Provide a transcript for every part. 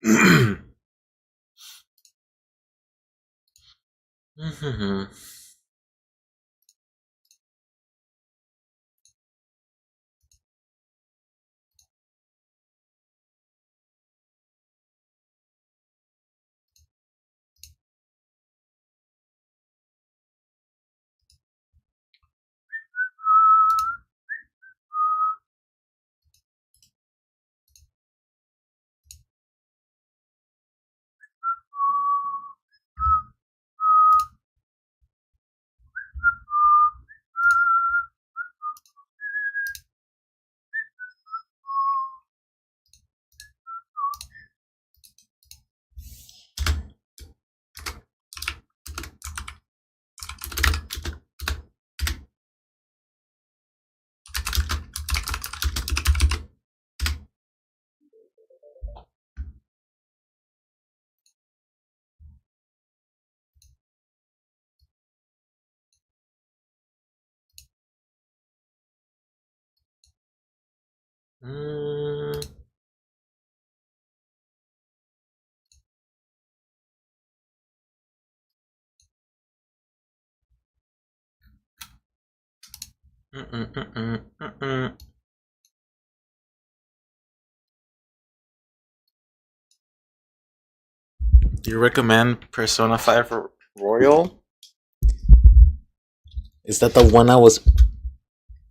Do you recommend Persona 5 Royal? Is that the one that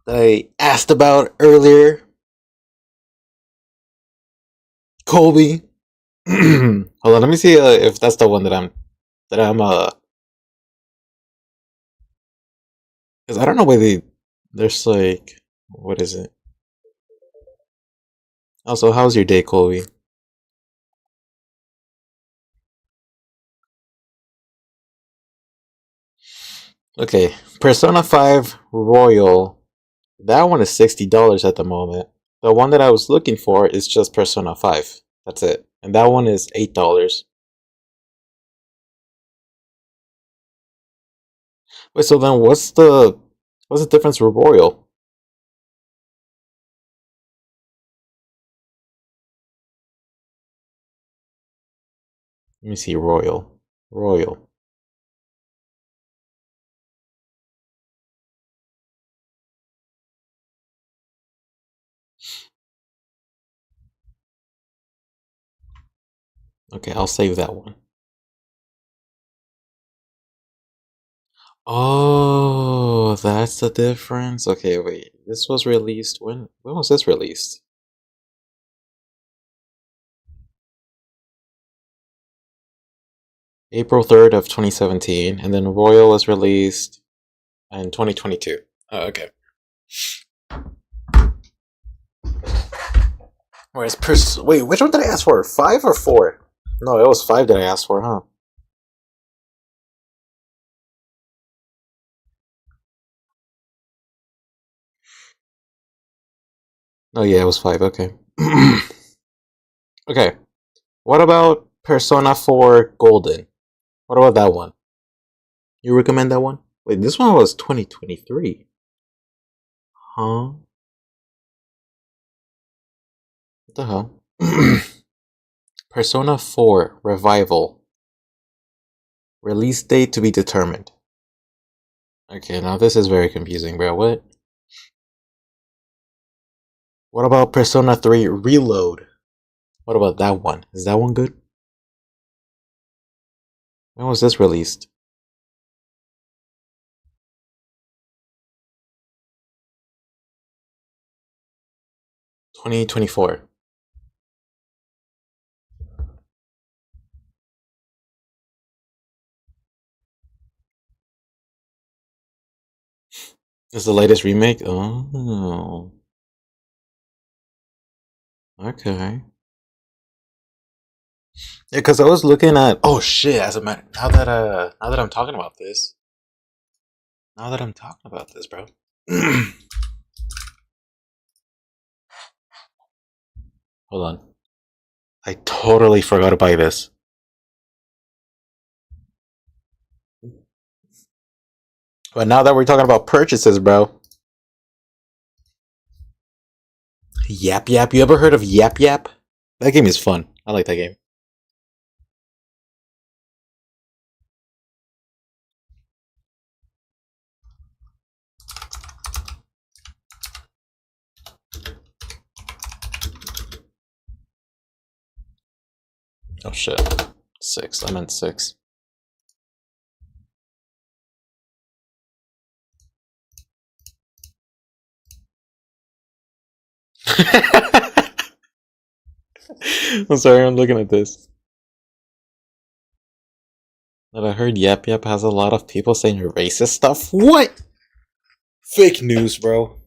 I asked about earlier? Colby. Hold on, let me see if that's the one that I'm because I don't know why there's like, what is it? Also, how's your day, Colby? Okay, Persona 5 Royal. That one is $60 at the moment. The one that I was looking for is just Persona 5. That's it. And that one is $8. Wait, so then what's the difference with Royal? Let me see Royal. Royal. Okay, I'll save that one. Oh, that's the difference. Okay, wait. This was released when was this released? April 3rd of 2017, and then Royal was released in 2022. Oh, okay. Wait, which one did I ask for? 5 or 4? No, it was 5 that I asked for, huh? Oh yeah, it was 5. Okay. Okay. What about Persona 4 Golden? What about that one? You recommend that one? Wait, this one was 2023. Huh? What the hell? Persona 4 Revival. Release date to be determined. Okay, now this is very confusing, bro. What? What about Persona 3 Reload? What about that one? Is that one good? When was this released? 2024. Is the latest remake? Oh, okay. Yeah, because I was looking at. Oh shit! As a matter, now that I'm talking about this, bro. Hold on. I totally forgot to buy this. But now that we're talking about purchases, bro. Yap Yap. You ever heard of Yap Yap? That game is fun. I like that game. Oh shit. 6. I meant 6. I'm sorry, I'm looking at this. But I heard Yep Yep has a lot of people saying racist stuff. What? Fake news, bro.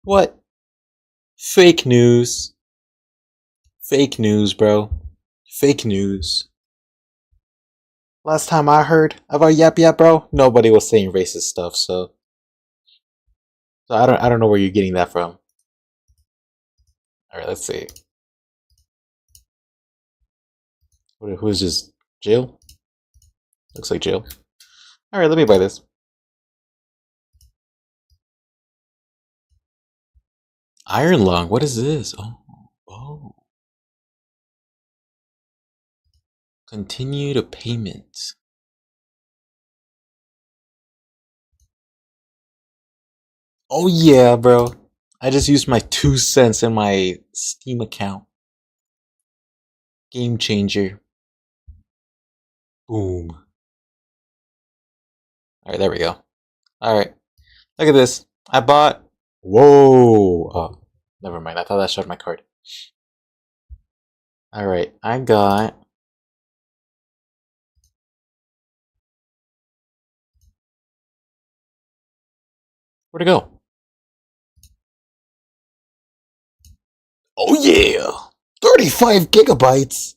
What? Fake news. Fake news, bro. Fake news. Last time I heard about Yep Yep, bro, nobody was saying racist stuff, so I don't know where you're getting that from. Alright, let's see. Who is this? Jill? Looks like Jill. Alright, let me buy this. Iron Lung, what is this? Oh. Continue to payment. Oh yeah, bro. I just used my 2 cents in my Steam account. Game changer. Boom. Alright, there we go. Alright. Look at this. I bought... Whoa! Oh, never mind. I thought that showed my card. Alright, I got... Where'd it go? Oh yeah! 35 gigabytes!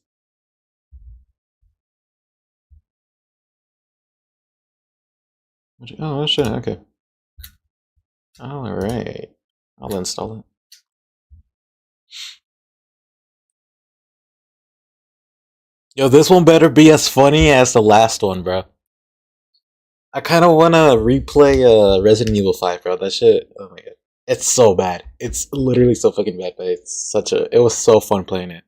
Oh shit, okay. Alright. I'll install it. Yo, this one better be as funny as the last one, bro. I kind of want to replay Resident Evil 5, bro. That shit, oh my god. It's so bad. It's literally so fucking bad, but it's such a... It was so fun playing it.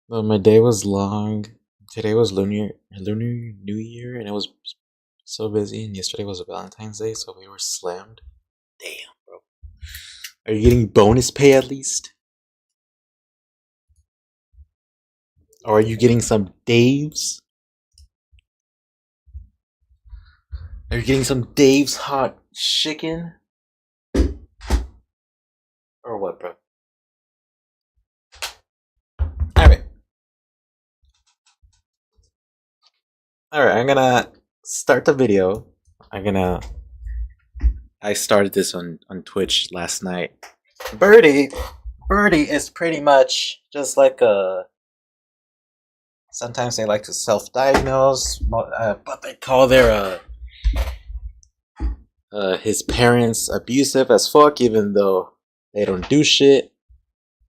Well, my day was long. Today was Lunar New Year, and it was so busy. And yesterday was a Valentine's Day, so we were slammed. Damn, bro. Are you getting bonus pay at least? Or are you getting some Dave's? Are you getting some Dave's hot chicken? Or what, bro? Alright. Alright, I'm gonna start the video. I started this on Twitch last night. Birdie is pretty much just like a... Sometimes they like to self-diagnose, but they call their his parents abusive as fuck, even though they don't do shit.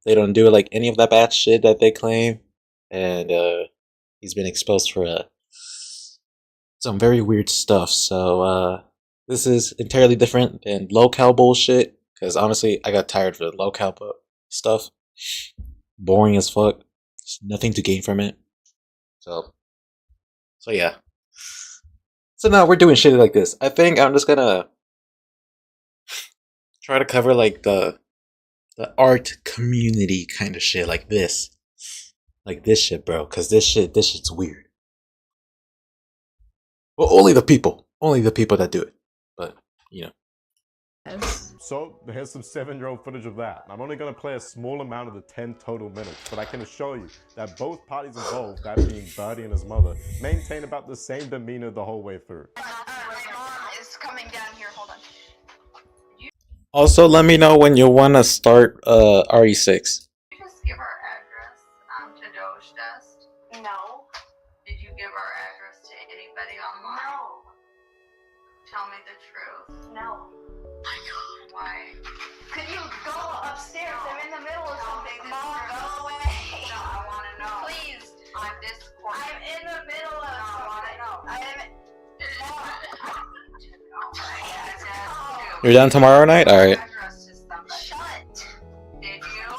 They don't do like any of that bad shit that they claim, and he's been exposed for some very weird stuff. So this is entirely different than low-cal bullshit. Because honestly, I got tired of the low-cal stuff. Boring as fuck. There's nothing to gain from it. So yeah. So now we're doing shit like this. I think I'm just gonna try to cover like the art community kind of shit, like this shit, bro. Cause this shit's weird. Well, only the people that do it. But you know. So here's some 7-year-old footage of that. I'm only going to play a small amount of the 10 total minutes, but I can assure you that both parties involved, that being Birdie and his mother, maintain about the same demeanor the whole way through. My mom is coming down here, hold on. Also, let me know when you want to start RE6. Did you just give our address to Doge Dust? No. Did you give our address to anybody online? No. Tell me the truth. No. My God. Why? Could you go upstairs? No. I'm in the middle of something. Mom, go away. No, I want to know. Please. On Discord. I'm in the middle of something. I want to know. I am... You're done tomorrow night? Alright. Shut. Did you?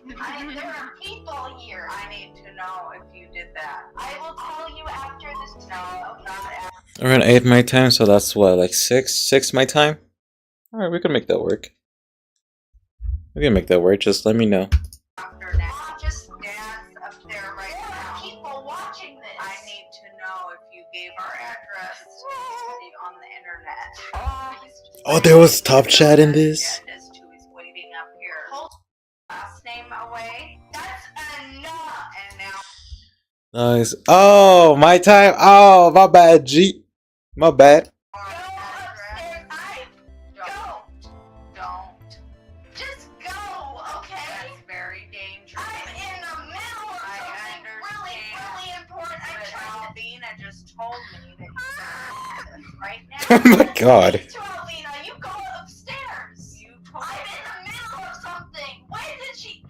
There are people here. I need to know if you did that. I will tell you after this. No, not after. Around 8 my time, so that's what, like 6 my time? Alright, we can make that work. We can make that work, just let me know. After now. Just Oh, there was top chat in this? Dentist who is waiting up here. Hold last name away. That's enough. And now Nice. Oh, my time. Oh, my bad, G. My bad. go upstairs. Don't. Just go, okay? That's very dangerous. I'm in the middle of something really important. Alvina just told me that you right now. Oh my god. To Alvina, you go upstairs. I'm in the middle of something. Why did she?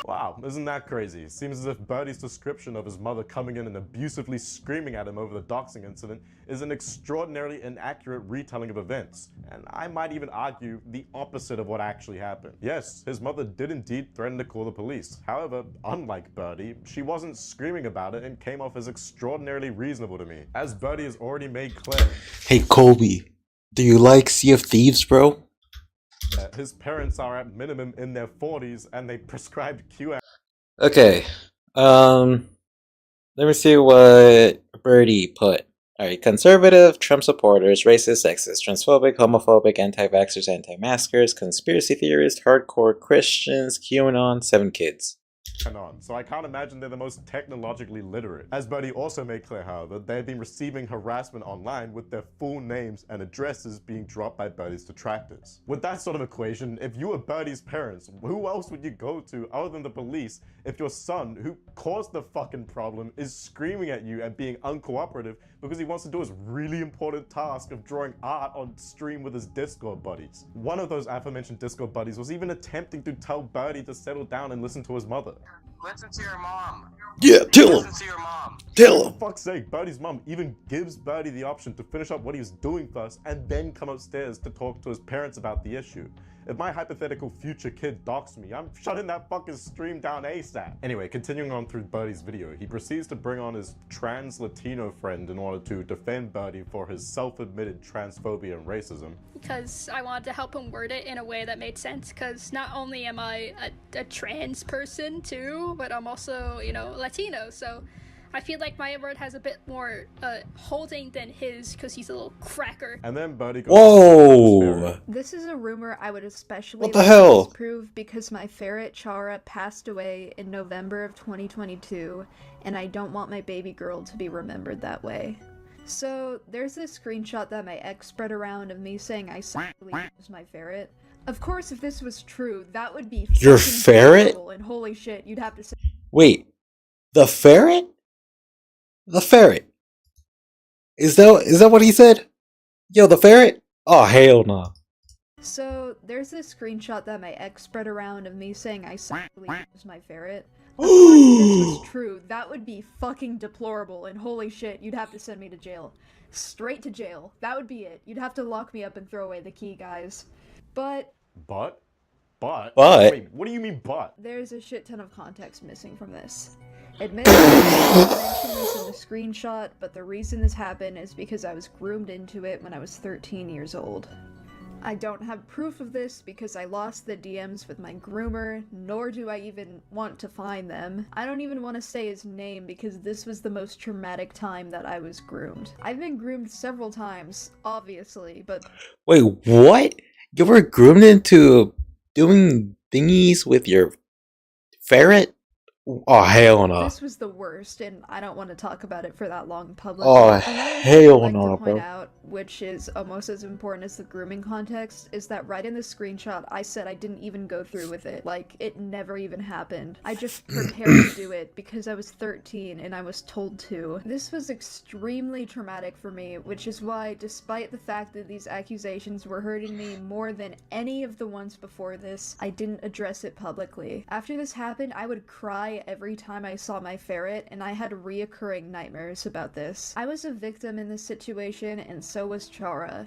Wow, isn't that crazy? Seems as if Birdie's description of his mother coming in and abusively screaming at him over the doxing incident is an extraordinarily inaccurate retelling of events, and I might even argue the opposite of what actually happened. Yes, his mother did indeed threaten to call the police. However, unlike Birdie, she wasn't screaming about it and came off as extraordinarily reasonable to me. As Birdie has already made clear, Hey, Kobe. Do you like Sea of Thieves, bro? his parents are at minimum in their 40s and they prescribed QAnon. Okay. Let me see what Birdie put. Alright, conservative, Trump supporters, racist, sexist, transphobic, homophobic, anti-vaxxers, anti-maskers, conspiracy theorists, hardcore Christians, QAnon, 7 kids. So I can't imagine they're the most technologically literate. As Birdie also made clear, however, they have been receiving harassment online with their full names and addresses being dropped by Birdie's detractors. With that sort of equation, if you were Birdie's parents, who else would you go to other than the police if your son, who caused the fucking problem, is screaming at you and being uncooperative because he wants to do his really important task of drawing art on stream with his Discord buddies? One of those aforementioned Discord buddies was even attempting to tell Birdie to settle down and listen to his mother. Listen to your mom. Yeah, tell him. Listen to your mom. Tell For him. fuck's sake, Birdie's mom even gives Birdie the option to finish up what he was doing first and then come upstairs to talk to his parents about the issue. If my hypothetical future kid doxed me, I'm shutting that fucking stream down ASAP. Anyway, continuing on through Birdie's video, he proceeds to bring on his trans Latino friend in order to defend Birdie for his self-admitted transphobia and racism. Because I wanted to help him word it in a way that made sense, because not only am I a trans person too, but I'm also, you know, Latino, so I feel like my word has a bit more holding than his, because he's a little cracker. And then Birdie goes, Whoa. This is a rumor I would especially What the like hell? to disprove because my ferret Chara passed away in November of 2022, and I don't want my baby girl to be remembered that way. So there's this screenshot that my ex spread around of me saying I sexually abused my ferret. Of course, if this was true, that would be Your fucking ferret? terrible, and holy shit, you'd have to say. Wait. The ferret? The ferret. Is that what he said? Yo, the ferret? Oh, hell no. So there's this screenshot that my ex spread around of me saying I sexually abused my ferret. Of course, if this was true, that would be fucking deplorable, and holy shit, you'd have to send me to jail. Straight to jail. That would be it. You'd have to lock me up and throw away the key, guys. But But? Wait, what do you mean but? there's a shit ton of context missing from this. Admittedly, I mentioned this in the screenshot, but the reason this happened is because I was groomed into it when I was 13 years old. I don't have proof of this because I lost the DMs with my groomer, nor do I even want to find them. I don't even want to say his name because this was the most traumatic time that I was groomed. I've been groomed several times, obviously, but Wait, what? You were groomed into doing thingies with your ferret? Oh, hell no. this was the worst, and I don't want to talk about it for that long in public. Oh, Another thing hell I'd like no, to point bro. out, which is almost as important as the grooming context, is that right in the screenshot I said I didn't even go through with it. Like, it never even happened. I just prepared to do it because I was 13 and I was told to. This was extremely traumatic for me, which is why, despite the fact that these accusations were hurting me more than any of the ones before this, I didn't address it publicly. After this happened, I would cry every time I saw my ferret, and I had reoccurring nightmares about this. I was a victim in this situation, and so was Chara.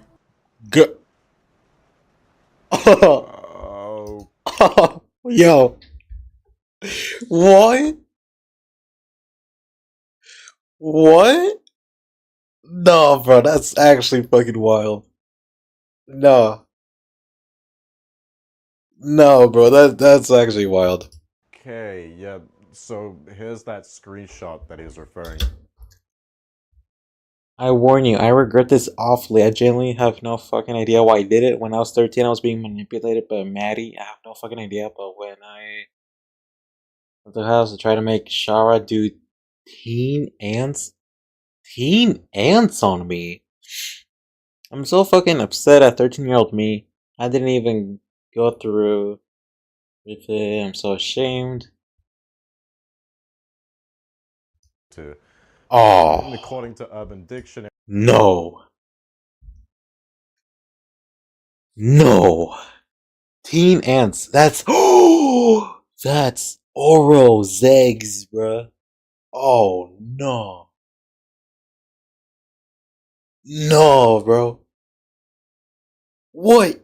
Go. Oh, Yo. What? What? No, bro, that's actually fucking wild. No. No, bro, that's actually wild. okay, yeah. So here's that screenshot that he was referring. I warn you, I regret this awfully. I genuinely have no fucking idea why I did it. When I was 13, I was being manipulated by Maddie. I have no fucking idea, but when I left the house to try to make Shara do teen ants on me. I'm so fucking upset at 13-year-old me. I didn't even go through with it. I'm so ashamed. To Oh, according to Urban Dictionary, no. No. Teen ants. That's that's oral zegs, bruh. Oh no. No, bro. What?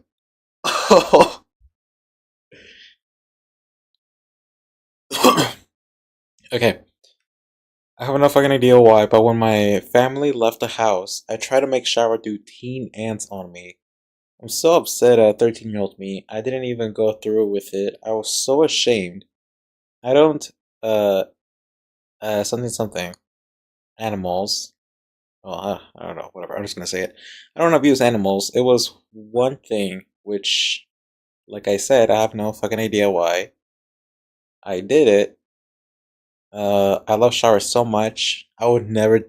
Okay. I have no fucking idea why, but when my family left the house, I tried to make Shara do teen ants on me. I'm so upset at 13-year-old me. I didn't even go through with it. I was so ashamed. I don't, something. Animals. Well, I don't know, whatever. I'm just gonna say it. I don't abuse animals. It was one thing, which, like I said, I have no fucking idea why. I did it. I love Shara so much. I would never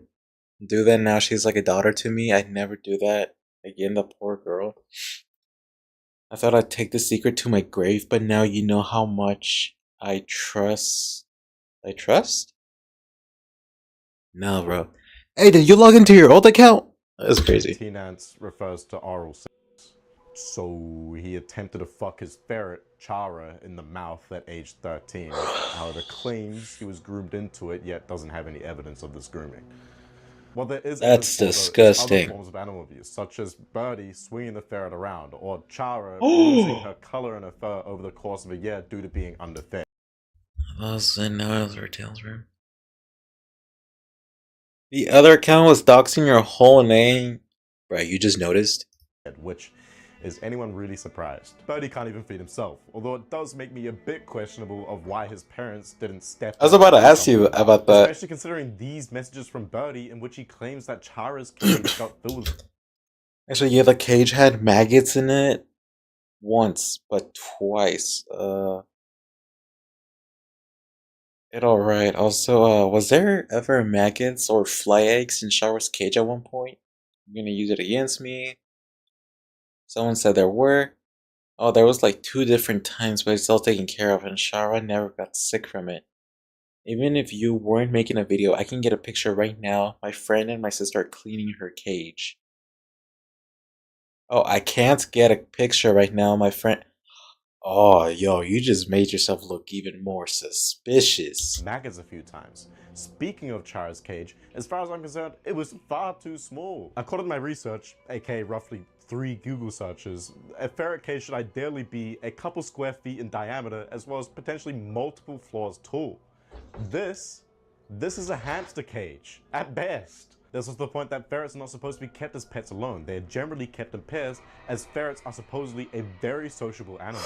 do that. Now she's like a daughter to me. I'd never do that again. The poor girl. I thought I'd take the secret to my grave, but now you know how much I trust. I trust? No, bro. Hey, did you log into your old account? That's crazy. teen ants refers to oral sex. So he attempted to fuck his ferret, Chara, in the mouth at age 13. However, claims he was groomed into it, yet doesn't have any evidence of this grooming. Well, there is That's evidence disgusting. other forms of animal abuse, such as Birdie swinging the ferret around, or Chara losing her color and her fur over the course of a year due to being underfed. Those are tales, bro. The other account was doxing your whole name. Right, you just noticed? Which is anyone really surprised? Birdie can't even feed himself, although it does make me a bit questionable of why his parents didn't step I was up about to and ask do you something, about that. especially considering these messages from Birdie in which he claims that Chara's cage got filled with. Actually, yeah, the cage had maggots in it. Once, but twice. It alright. Also, was there ever maggots or fly eggs in Shara's cage at one point? You're gonna use it against me? Someone said there were. Oh, there was like 2 different times, but it's all taken care of, and Shara never got sick from it. Even if you weren't making a video, I can get a picture right now. My friend and my sister are cleaning her cage. Oh, I can't get a picture right now. My friend. Oh, yo, you just made yourself look even more suspicious. Maggots a few times. Speaking of Chara's cage, as far as I'm concerned, it was far too small. According to my research, aka roughly 3 Google searches, a ferret cage should ideally be a couple square feet in diameter as well as potentially multiple floors tall. This is a hamster cage, at best. This was the point that ferrets are not supposed to be kept as pets alone. They are generally kept in pairs, as ferrets are supposedly a very sociable animal.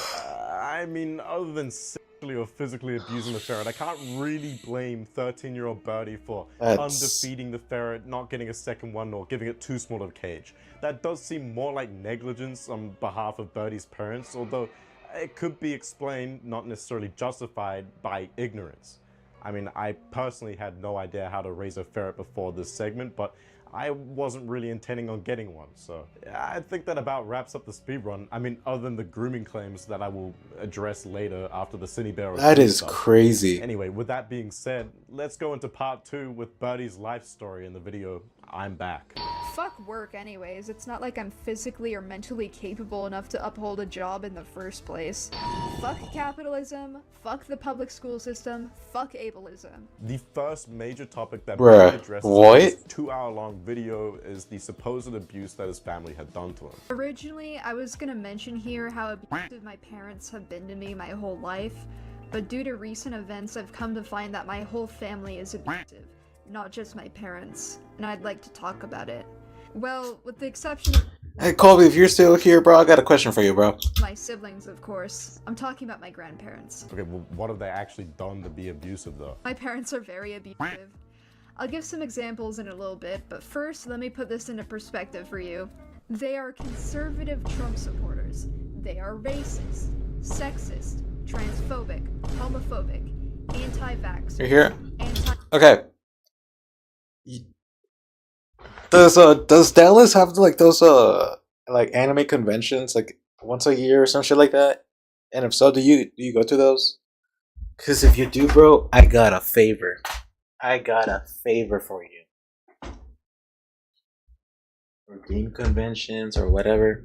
I mean, other than sexually or physically abusing the ferret, I can't really blame 13-year-old Birdie for underfeeding the ferret, not getting a second one, or giving it too small of a cage. That does seem more like negligence on behalf of Birdie's parents, although it could be explained, not necessarily justified, by ignorance. I mean, I personally had no idea how to raise a ferret before this segment, but I wasn't really intending on getting one, so I think that about wraps up the speedrun. I mean, other than the grooming claims that I will address later after the Cine Bear. That is crazy. Anyway, with that being said, let's go into part 2 with Birdie's life story in the video I'm Back. Fuck work anyways, it's not like I'm physically or mentally capable enough to uphold a job in the first place. Fuck capitalism, fuck the public school system, fuck ableism. The first major topic that Bruh, Birdie addresses what? in this 2-hour-long video is the supposed abuse that his family had done to him. Originally, I was gonna mention here how abusive my parents have been to me my whole life, but due to recent events I've come to find that my whole family is abusive, not just my parents, and I'd like to talk about it. Well, with the exception of Hey, Colby, if you're still here, bro, I got a question for you, bro. my siblings, of course. I'm talking about my grandparents. Okay, well, what have they actually done to be abusive, though? My parents are very abusive. I'll give some examples in a little bit, but first let me put this into perspective for you. They are conservative Trump supporters. They are racist, sexist, transphobic, homophobic, anti-vax. You're here. Anti- Okay. Does Dallas have like those like anime conventions like once a year or some shit like that? And if so, do you go to those? Cause if you do, bro, I got a favor. I got a favor for you. Or game conventions or whatever.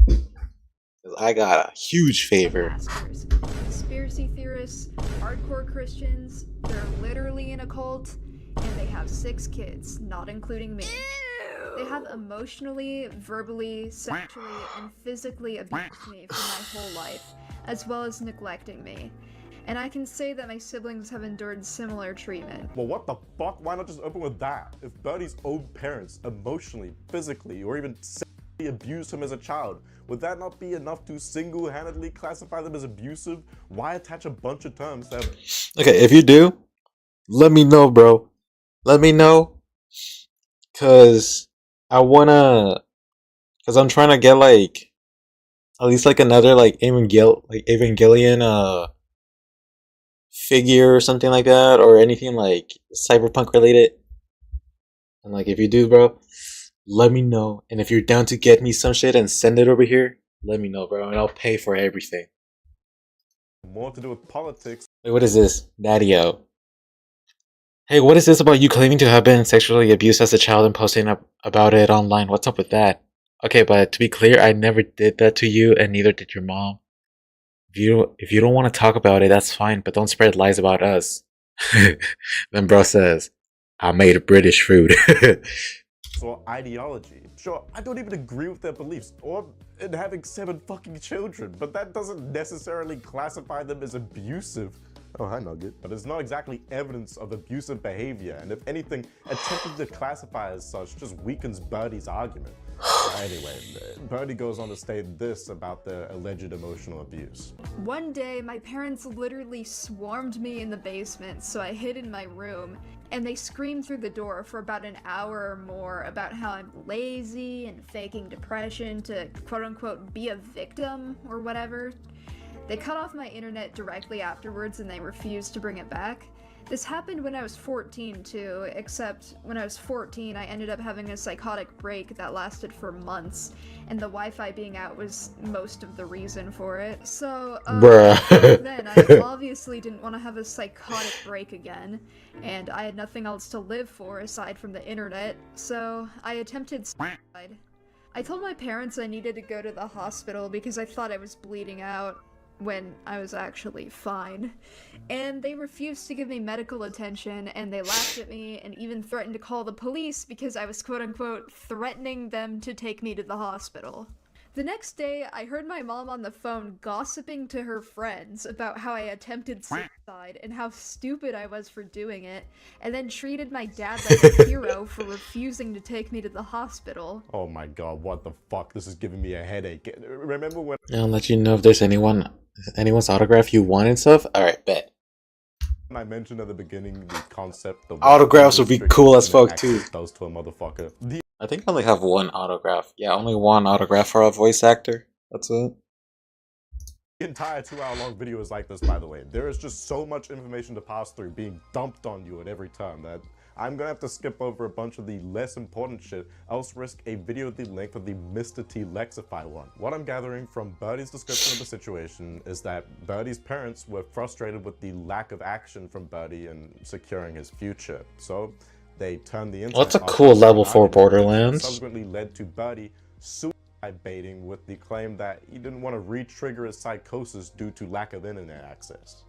Cause I got a huge favor. Maskers, conspiracy theorists, hardcore Christians, they're literally in a cult, and they have 6 kids, not including me. They have emotionally, verbally, sexually, and physically abused me for my whole life, as well as neglecting me. And I can say that my siblings have endured similar treatment. Well, what the fuck? Why not just open with that? If Birdie's own parents emotionally, physically, or even sexually abused him as a child, would that not be enough to single-handedly classify them as abusive? Why attach a bunch of terms that... Okay, if you do, let me know, bro. Let me know. Cause I'm trying to get like at least like another like Evangelion figure or something like that, or anything like cyberpunk related. And like if you do, bro, let me know. And if you're down to get me some shit and send it over here, let me know, bro, and I'll pay for everything. more to do with politics. Wait, what is this? Daddy-o. Hey, what is this about you claiming to have been sexually abused as a child and posting up about it online? What's up with that? Okay, but to be clear, I never did that to you, and neither did your mom. If you don't want to talk about it, that's fine, but don't spread lies about us. Then bro says, I made British food. Or ideology. Sure, I don't even agree with their beliefs, or in having 7 fucking children, but that doesn't necessarily classify them as abusive. Oh, hi, Nugget. But it's not exactly evidence of abusive behavior, and if anything, attempting to classify as such just weakens Birdie's argument. Anyway, Birdie goes on to state this about their alleged emotional abuse. One day, my parents literally swarmed me in the basement, so I hid in my room, and they screamed through the door for about an hour or more about how I'm lazy and faking depression to quote-unquote be a victim or whatever. They cut off my internet directly afterwards and they refused to bring it back. This happened when I was 14 too, except when I was 14 I ended up having a psychotic break that lasted for months, and the Wi-Fi being out was most of the reason for it. So, Bruh. then I obviously didn't want to have a psychotic break again, and I had nothing else to live for aside from the internet, so I attempted suicide. I told my parents I needed to go to the hospital because I thought I was bleeding out, when I was actually fine. And they refused to give me medical attention, and they laughed at me and even threatened to call the police because I was quote-unquote threatening them to take me to the hospital. The next day, I heard my mom on the phone gossiping to her friends about how I attempted suicide and how stupid I was for doing it, and then treated my dad like a hero for refusing to take me to the hospital. Oh my god, what the fuck? This is giving me a headache. Remember when I'll let you know if there's anyone's autograph you want and stuff? Alright, bet. I mentioned at the beginning the concept of Autographs would be cool as fuck too. Does to a motherfucker. I think I only have one autograph. Yeah, only one autograph for a voice actor. That's it. The entire 2-hour-long video is like this, by the way. There is just so much information to pass through, being dumped on you at every turn, that I'm gonna have to skip over a bunch of the less important shit, else risk a video the length of the Mr. T Lexify one. What I'm gathering from Birdie's description of the situation is that Birdie's parents were frustrated with the lack of action from Birdie in securing his future, so they turned the internet What's a off cool and level 4 argument, Borderlands? subsequently led to Birdie suicide baiting with the claim that he didn't want to re-trigger his psychosis due to lack of internet access.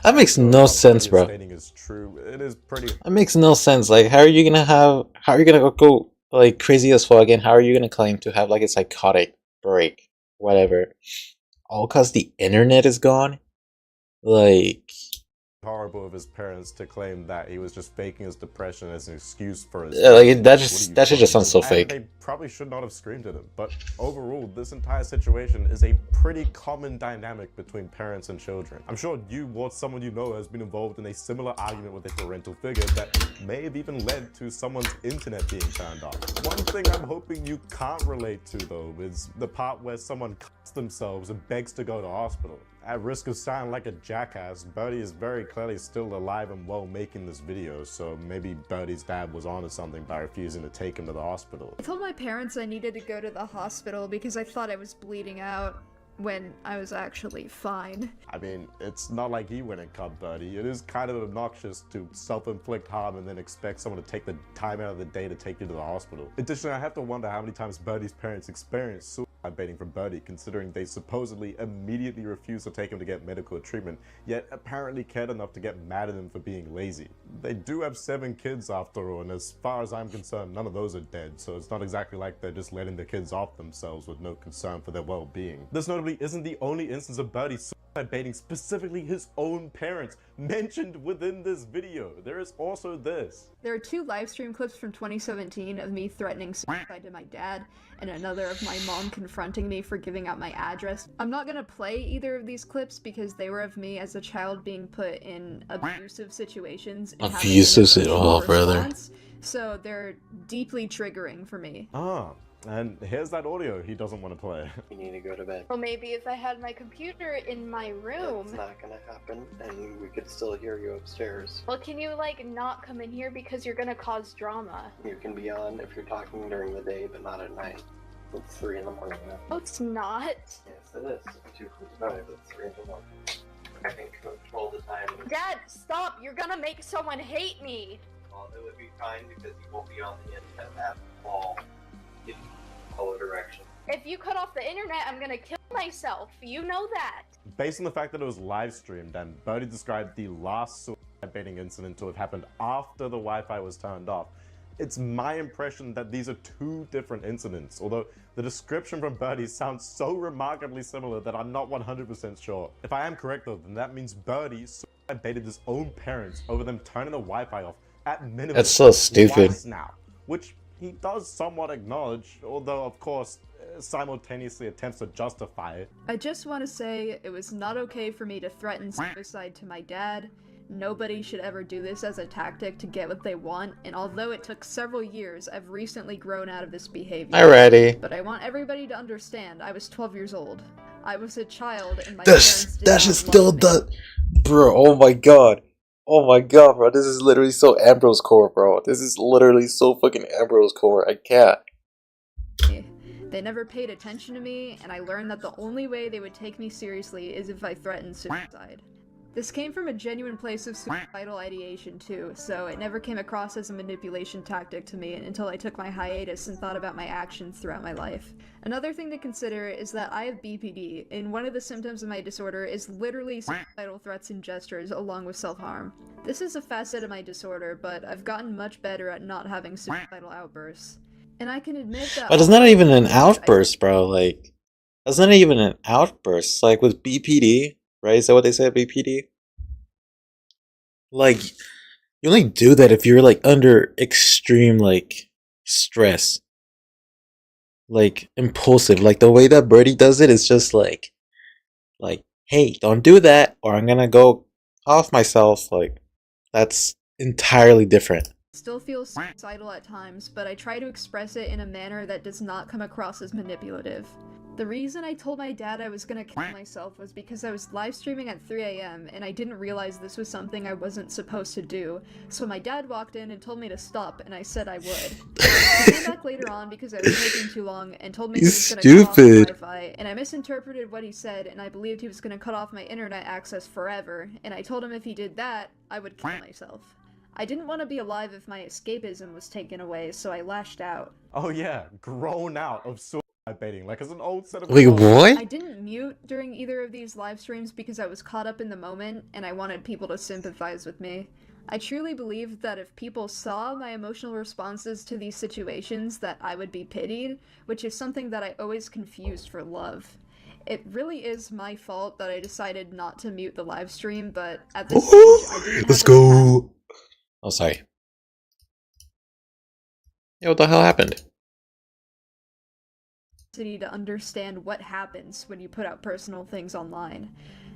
That makes no sense, bro. Stating is true. It is pretty. That makes no sense. Like, how are you gonna go like crazy as fuck, and how are you gonna claim to have like a psychotic break, whatever, all cause the internet is gone? Like, horrible of his parents to claim that he was just faking his depression as an excuse for his. Yeah, like that What shit just sounds so and fake. They probably should not have screamed at him. But overall, this entire situation is a pretty common dynamic between parents and children. I'm sure you or someone you know has been involved in a similar argument with a parental figure that may have even led to someone's internet being turned off. One thing I'm hoping you can't relate to though is the part where someone cuts themselves and begs to go to hospital. At risk of sounding like a jackass, Birdie is very clearly still alive and well making this video, so maybe Birdie's dad was onto something by refusing to take him to the hospital. I told my parents I needed to go to the hospital because I thought I was bleeding out when I was actually fine. I mean, it's not like he went and cut Birdie. It is kind of obnoxious to self-inflict harm and then expect someone to take the time out of the day to take you to the hospital. Additionally, I have to wonder how many times Birdie's parents experienced suicide baiting from Birdie, considering they supposedly immediately refused to take him to get medical treatment, yet apparently cared enough to get mad at him for being lazy. They do have 7 kids after all, and as far as I'm concerned, none of those are dead, so it's not exactly like they're just letting the kids off themselves with no concern for their well-being. This notably isn't the only instance of Birdie suicide baiting specifically his own parents mentioned within this video. There is also this. There are 2 livestream clips from 2017 of me threatening suicide to my dad, and another of my mom confronting me for giving out my address. I'm not gonna play either of these clips because they were of me as a child being put in abusive situations. And having an Abusive? emotional Oh, brother. response, so they're deeply triggering for me. And here's that audio he doesn't want to play. You need to go to bed. Well, maybe if I had my computer in my room. That's not gonna happen, and we could still hear you upstairs. Well, can you, like, not come in here because you're gonna cause drama? You can be on if you're talking during the day, but not at night. It's 3 in the morning now. Oh, it's not. Yes, it is. It's 2:45, but it's 3 in the morning. I can control the time. Dad, stop! You're gonna make someone hate me! Well, it would be fine because you won't be on the internet at all. In all directions. If you cut off the internet, I'm gonna kill myself. You know that. Based on the fact that it was live streamed, and Birdie described the last suicide baiting incident to have happened after the Wi-Fi was turned off, it's my impression that these are 2 different incidents, although the description from Birdie sounds so remarkably similar that I'm not 100% sure. If I am correct though, then that means Birdie suicide baited his own parents over them turning the Wi-Fi off at minimum. That's so stupid. Twice now, which he does somewhat acknowledge, although of course simultaneously attempts to justify it. I just want to say it was not okay for me to threaten suicide to my dad. Nobody should ever do this as a tactic to get what they want, and although it took several years, I've recently grown out of this behavior. Alrighty. But I want everybody to understand, I was 12 years old. I was a child, and my That's parents did that not shit love still me. does, bro. Oh my god. Oh my god, bro. This is literally so Ambrose core, bro. This is literally so fucking Ambrose core. I can't. They never paid attention to me, and I learned that the only way they would take me seriously is if I threatened suicide. This came from a genuine place of suicidal ideation too, so it never came across as a manipulation tactic to me until I took my hiatus and thought about my actions throughout my life. Another thing to consider is that I have BPD, and one of the symptoms of my disorder is literally suicidal threats and gestures along with self-harm. This is a facet of my disorder, but I've gotten much better at not having suicidal outbursts. And I can admit that— But it's not even an outburst, bro. Like, that's not even an outburst. Like with BPD, right? Is that what they say, BPD? Like, you only do that if you're like under extreme like stress, like impulsive. Like the way that Birdie does it is just like, hey, don't do that, or I'm gonna go off myself. Like, that's entirely different. Still feel suicidal at times, but I try to express it in a manner that does not come across as manipulative. The reason I told my dad I was gonna kill myself was because I was live streaming at 3 AM and I didn't realize this was something I wasn't supposed to do, so my dad walked in and told me to stop, and I said I would. He came back later on because I was taking too long and told me he was gonna cut off the Wi-Fi, and I misinterpreted what he said and I believed he was gonna cut off my internet access forever, and I told him if he did that, I would kill myself. I didn't want to be alive if my escapism was taken away, so I lashed out. Oh yeah, grown out of suicide baiting, like as an old set of— Wait, what? I didn't mute during either of these live streams because I was caught up in the moment and I wanted people to sympathize with me. I truly believed that if people saw my emotional responses to these situations that I would be pitied, which is something that I always confused for love. It really is my fault that I decided not to mute the live stream, but at this stage, I didn't Let's have the go. Oh, sorry. Yeah, what the hell happened? capacity to understand what happens when you put out personal things online.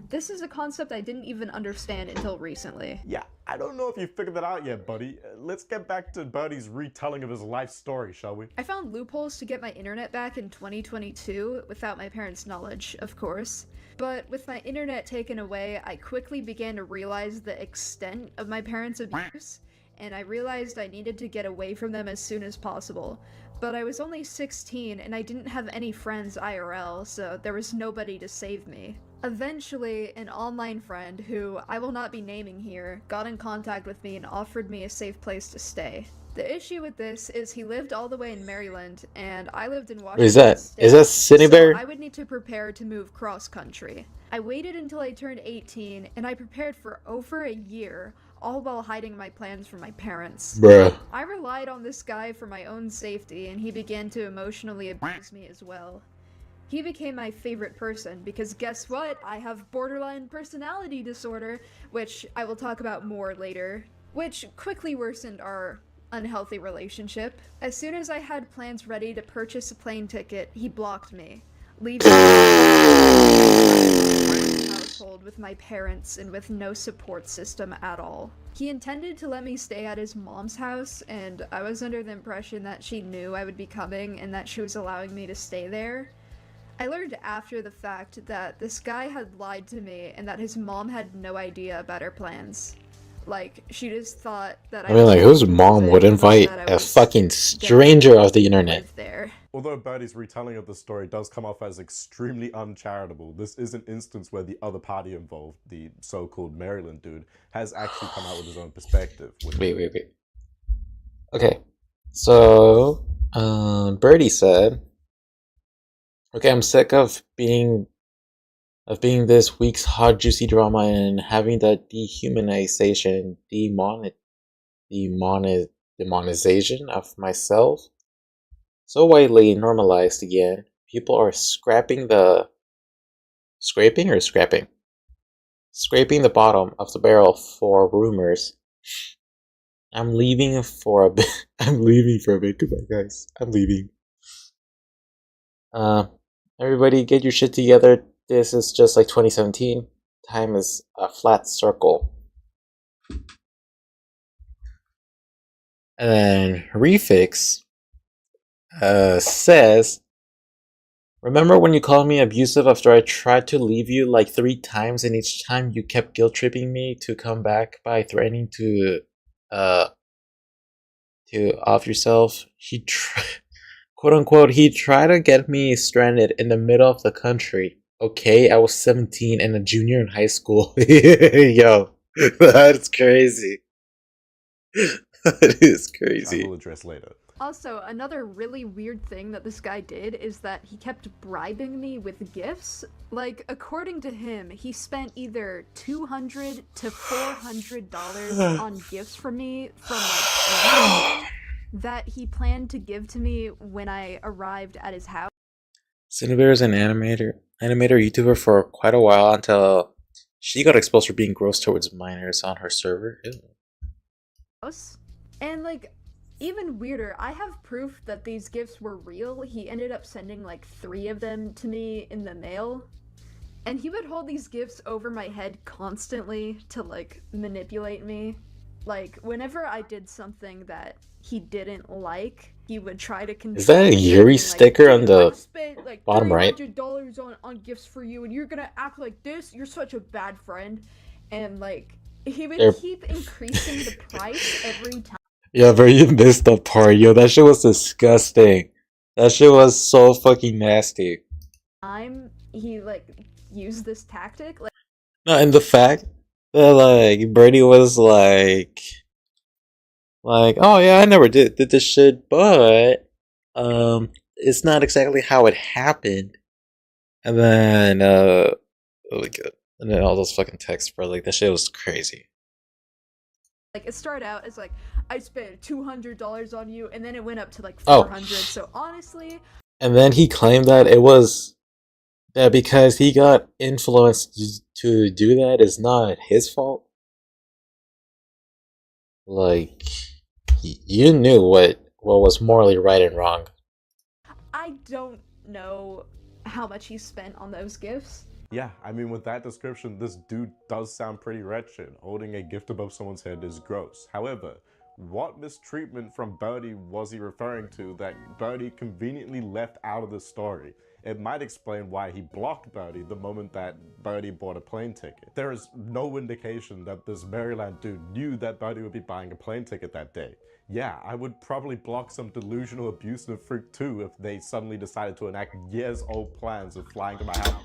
This is a concept I didn't even understand until recently. Yeah, I don't know if you figured that out yet, buddy. Let's get back to Birdie's retelling of his life story, shall we? I found loopholes to get my internet back in 2022 without my parents' knowledge, of course. But with my internet taken away, I quickly began to realize the extent of my parents' abuse, and I realized I needed to get away from them as soon as possible. But I was only 16 and I didn't have any friends IRL, so there was nobody to save me. Eventually, an online friend, who I will not be naming here, got in contact with me and offered me a safe place to stay. The issue with this is he lived all the way in Maryland, and I lived in Washington What is that? State, Is that Cinebear? so I would need to prepare to move cross-country. I waited until I turned 18, and I prepared for over a year, all while hiding my plans from my parents. Bruh. I relied on this guy for my own safety, and he began to emotionally abuse me as well. He became my favorite person because guess what? I have borderline personality disorder, which I will talk about more later, which quickly worsened our unhealthy relationship. As soon as I had plans ready to purchase a plane ticket, he blocked me, leaving me in a household with my parents and with no support system at all. He intended to let me stay at his mom's house, and I was under the impression that she knew I would be coming and that she was allowing me to stay there. I learned after the fact that this guy had lied to me and that his mom had no idea about our plans. Like, she just thought that I mean, like, whose mom would invite a fucking stranger off the internet? live there. Although Birdie's retelling of the story does come off as extremely uncharitable, this is an instance where the other party involved, the so-called Maryland dude, has actually come out with his own perspective. Wait. Okay, so Birdie said, "Okay, I'm sick of being this week's hot juicy drama and having the dehumanization, demonization of myself so widely normalized again. People are scraping the bottom of the barrel for rumors. I'm leaving for a bit. I'm leaving for a bit. Goodbye, guys. I'm leaving. Everybody get your shit together. This is just like 2017. Time is a flat circle." And then Refix says, "Remember when you called me abusive after I tried to leave you like 3 times, and each time you kept guilt tripping me to come back by threatening to off yourself? He quote unquote, he tried to get me stranded in the middle of the country. Okay, I was 17 and a junior in high school." Yo, that's crazy. That is I crazy. will address later. Also, another really weird thing that this guy did is that he kept bribing me with gifts. Like, according to him, he spent either $200 to $400 on gifts from me from like that he planned to give to me when I arrived at his house. Cinebear is an animator, YouTuber for quite a while until she got exposed for being gross towards minors on her server. Ew. And like, even weirder, I have proof that these gifts were real. He ended up sending like 3 of them to me in the mail. And he would hold these gifts over my head constantly to like manipulate me. Like, whenever I did something that he didn't like, he would try to control. Is that a me, Yuri being like, sticker on "Dude, the I spent like bottom right? $300 on gifts for you, and you're gonna act like this? You're such a bad friend." And like, he would They're- keep increasing the price every time. Yeah, bro, you missed the part, yo. That shit was disgusting. That shit was so fucking nasty. He like used this tactic. Like, No, and the fact that like Birdie was like, oh yeah, I never did this shit, but it's not exactly how it happened. And then oh my god, and then all those fucking texts, bro, like that shit was crazy. like it started out as like, I spent $200 on you, and then it went up to like Oh. 400. So honestly, And then he claimed that it was that because he got influenced to do that is not his fault. Like, you knew what was morally right and wrong. I don't know how much he spent on those gifts. Yeah, I mean, with that description, this dude does sound pretty wretched. Holding a gift above someone's head is gross. However, what mistreatment from Birdie was he referring to that Birdie conveniently left out of the story? It might explain why he blocked Birdie the moment that Birdie bought a plane ticket. There is no indication that this Maryland dude knew that Birdie would be buying a plane ticket that day. Yeah, I would probably block some delusional abusive freak too if they suddenly decided to enact years-old plans of flying to my house.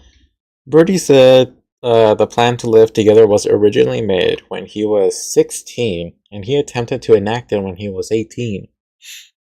Birdie said the plan to live together was originally made when he was 16, and he attempted to enact it when he was 18.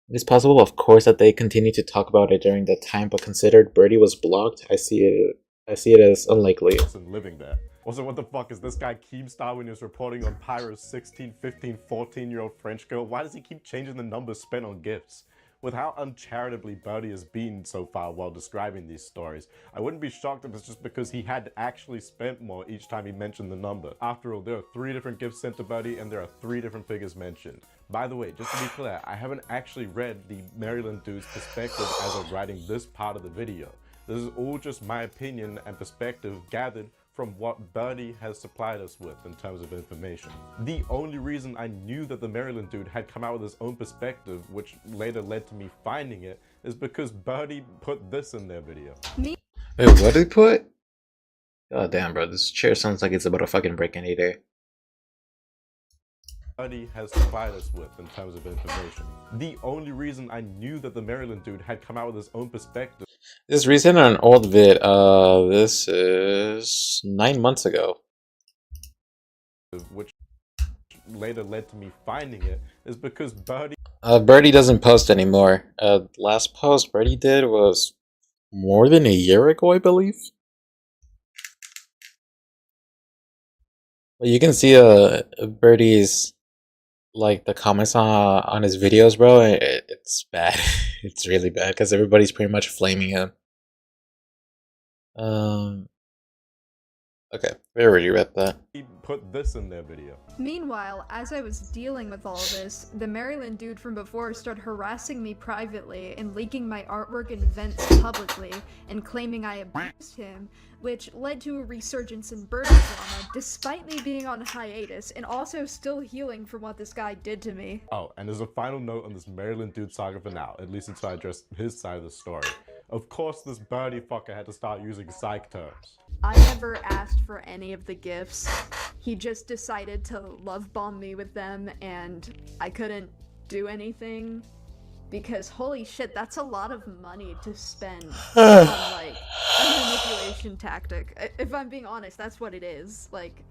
It is possible, of course, that they continued to talk about it during that time, but considered Birdie was blocked, I see it as unlikely. Living there. Also, what the fuck is this guy Keemstar when he was reporting on Pyro's 16, 15, 14-year-old French girl? Why does he keep changing the numbers spent on gifts? With how uncharitably Birdie has been so far while describing these stories, I wouldn't be shocked if it's just because he had actually spent more each time he mentioned the number. After all, there are 3 different gifts sent to Birdie and there are 3 different figures mentioned. By the way, just to be clear, I haven't actually read the Maryland dude's perspective as of writing this part of the video. This is all just my opinion and perspective gathered from what Birdie has supplied us with in terms of information. The only reason I knew that the Maryland dude had come out with his own perspective, which later led to me finding it, is because Birdie put this in their video. Wait, what did he put? God damn, bro, this chair sounds like it's about to fucking break any day. Birdie has supplied us with in terms of information. The only reason I knew that the Maryland dude had come out with his own perspective. This is recent on an old vid. This is 9 months ago. Which later led to me finding it is because Birdie Birdie doesn't post anymore. Last post Birdie did was more than a year ago, I believe. Well, you can see Birdie's like the comments on his videos, bro. It's bad. It's really bad because everybody's pretty much flaming him. Okay, we already read that. put this in their video. Meanwhile, as I was dealing with all this, the Maryland dude from before started harassing me privately and leaking my artwork and events publicly and claiming I abused him, which led to a resurgence in Birdie drama despite me being on hiatus and also still healing from what this guy did to me. Oh, and as a final note on this Maryland dude saga for now, at least until I address his side of the story. Of course, this Birdie fucker had to start using psych terms. I never asked for any of the gifts. He just decided to love bomb me with them, and I couldn't do anything because holy shit, that's a lot of money to spend on like a manipulation tactic. If I'm being honest, that's what it is. Like,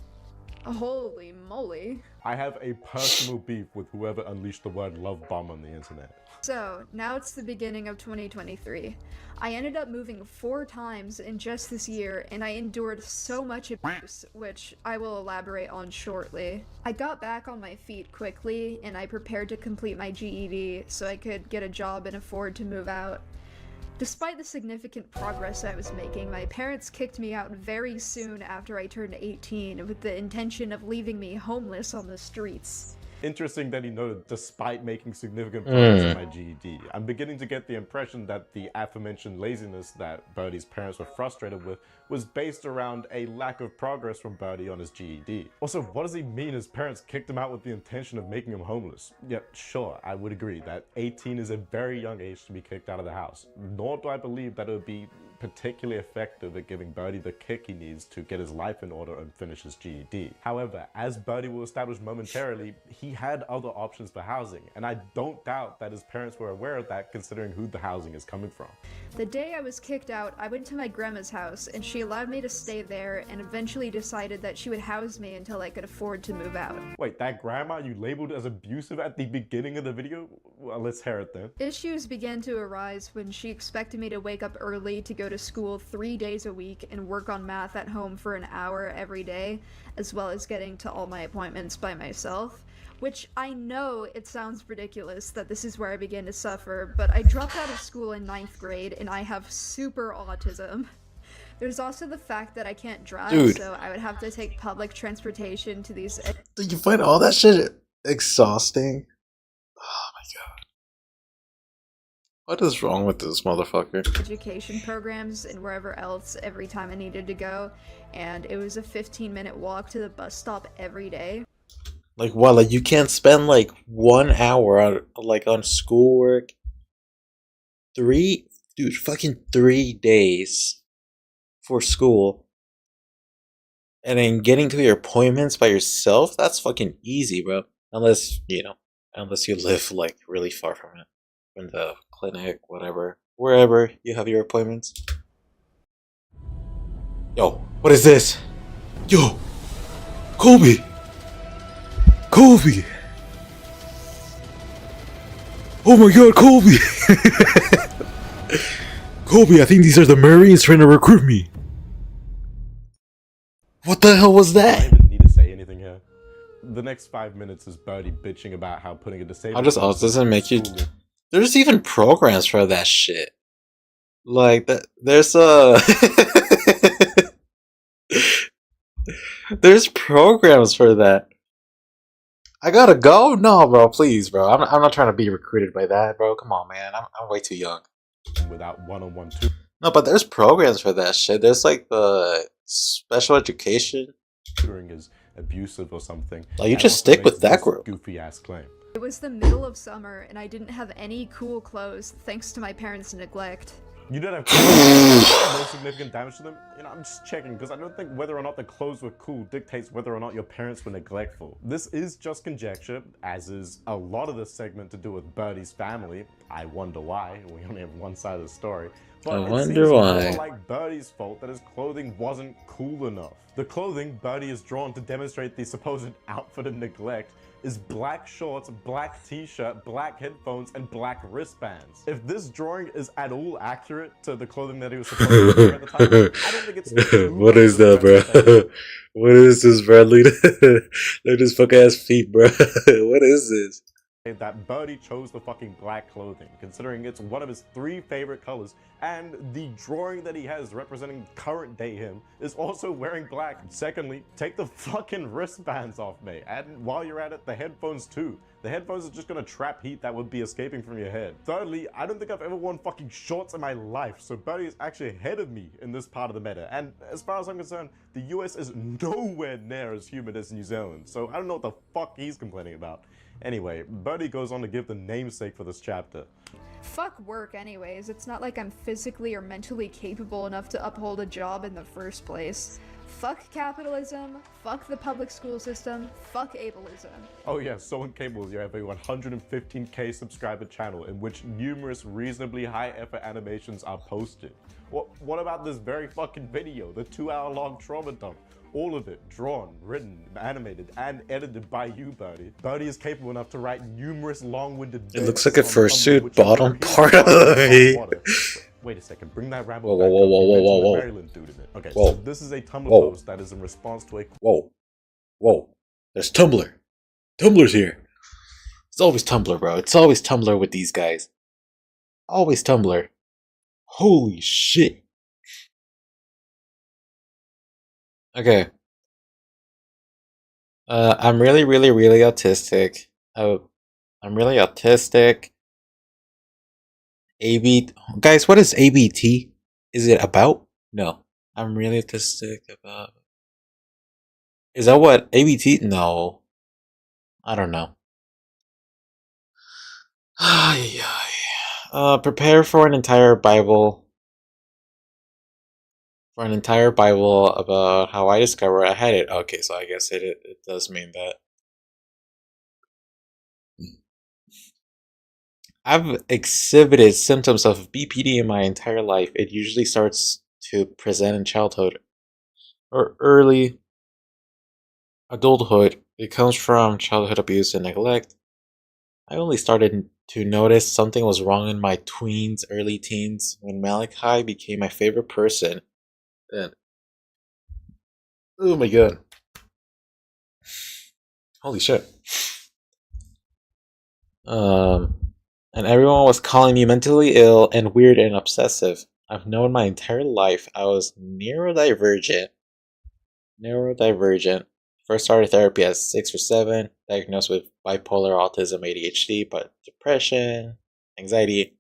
holy moly. I have a personal beef with whoever unleashed the word love bomb on the internet. So, now it's the beginning of 2023. I ended up moving 4 times in just this year, and I endured so much abuse, which I will elaborate on shortly. I got back on my feet quickly, and I prepared to complete my GED so I could get a job and afford to move out. Despite the significant progress I was making, my parents kicked me out very soon after I turned 18 with the intention of leaving me homeless on the streets. Interesting that he noted, despite making significant progress on my GED. I'm beginning to get the impression that the aforementioned laziness that Birdie's parents were frustrated with was based around a lack of progress from Birdie on his GED. Also, what does he mean his parents kicked him out with the intention of making him homeless? Yeah, sure, I would agree that 18 is a very young age to be kicked out of the house. Nor do I believe that it would be particularly effective at giving Birdie the kick he needs to get his life in order and finish his GED. However, as Birdie will establish momentarily, he had other options for housing, and I don't doubt that his parents were aware of that considering who the housing is coming from. The day I was kicked out, I went to my grandma's house, and she allowed me to stay there and eventually decided that she would house me until I could afford to move out. Wait, that grandma you labeled as abusive at the beginning of the video? Well, let's hear it then. Issues began to arise when she expected me to wake up early to go to school 3 days a week and work on math at home for an hour every day, as well as getting to all my appointments by myself. Which I know it sounds ridiculous that this is where I began to suffer, but I dropped out of school in 9th grade and I have super autism. There's also the fact that I can't drive, Dude. so I would have to take public transportation to these Did you find all that shit exhausting? Oh my god. What is wrong with this motherfucker? education programs and wherever else every time I needed to go, and it was a 15-minute walk to the bus stop every day. Like what? Like you can't spend like 1 hour on like on schoolwork. Fucking 3 days for school. And then getting to your appointments by yourself, that's fucking easy, bro. Unless you live like really far from it. From the clinic, whatever. Wherever you have your appointments. Yo, what is this? Yo! Colby! Colby! Oh my god, Colby! Colby, I think these are the Marines trying to recruit me. What the hell was I that? don't even need to say anything here. The next 5 minutes is Birdie bitching about how putting a disabled. How does all doesn't make you? school- There's even programs for that shit. Like that. There's a. There's programs for that. I gotta go? No, bro. Please, bro. I'm not trying to be recruited by that, bro. Come on, man. I'm way too young. without one-on-one No, but there's programs for that shit. There's like the special education. tutoring is abusive or something. Like, you and just also stick with makes that this group. Goofy ass claim. It was the middle of summer, and I didn't have any cool clothes thanks to my parents' neglect. You don't have no significant damage to them? You know, I'm just checking because I don't think whether or not the clothes were cool dictates whether or not your parents were neglectful. This is just conjecture, as is a lot of this segment to do with Birdie's family. I wonder why. We only have one side of the story. But I it wonder seems why. more like Birdie's fault that his clothing wasn't cool enough. The clothing Birdie has drawn to demonstrate the supposed outfit of neglect is black shorts, black t-shirt, black headphones, and black wristbands. If this drawing is at all accurate to the clothing that he was supposed to wear at the time, I don't think it's too What much is of a that, bro? stretch to say. What is this, bro? Look at his fuck ass feet, bro. What is this? That Birdie chose the fucking black clothing, considering it's one of his 3 favorite colors, and the drawing that he has representing current day him is also wearing black. Secondly, take the fucking wristbands off, mate, and while you're at it, the headphones too. The headphones are just gonna trap heat that would be escaping from your head. Thirdly, I don't think I've ever worn fucking shorts in my life, so Birdie is actually ahead of me in this part of the meta, and as far as I'm concerned, the US is nowhere near as humid as New Zealand, so I don't know what the fuck he's complaining about. Anyway, Birdie goes on to give the namesake for this chapter. Fuck work anyways, it's not like I'm physically or mentally capable enough to uphold a job in the first place. Fuck capitalism, fuck the public school system, fuck ableism. Oh yeah, so on Cable, you have a 115k subscriber channel in which numerous reasonably high effort animations are posted. What about this very fucking video, the 2-hour-long trauma dump? All of it drawn, written, animated, and edited by you, Birdie. Birdie is capable enough to write numerous long-winded. It looks bits like a on fursuit which bottom repeat part of me. water. Wait a second, bring that rabbit Whoa, back whoa, up. whoa, You whoa, mentioned whoa, the whoa. Maryland dude in it. Okay, Whoa. so this is a Tumblr Whoa. post that is in response to a Whoa. Whoa. There's Tumblr. Tumblr's here. It's always Tumblr, bro. It's always Tumblr with these guys. Always Tumblr. Holy shit. Okay. I'm really autistic. I'm really autistic. Guys, what is ABT? Is it about? No. I'm really autistic about. Is that what ABT? No. I don't know. Prepare for an entire Bible. For an entire Bible about how I discovered I had it. Okay, so I guess it does mean that. I've exhibited symptoms of BPD in my entire life. It usually starts to present in childhood or early adulthood. It comes from childhood abuse and neglect. I only started to notice something was wrong in my tweens, early teens, when Malachi became my favorite person. Then, oh my god. Holy shit. And everyone was calling me mentally ill and weird and obsessive. I've known my entire life I was neurodivergent. First started therapy at 6 or 7, diagnosed with bipolar, autism, ADHD, but depression, anxiety,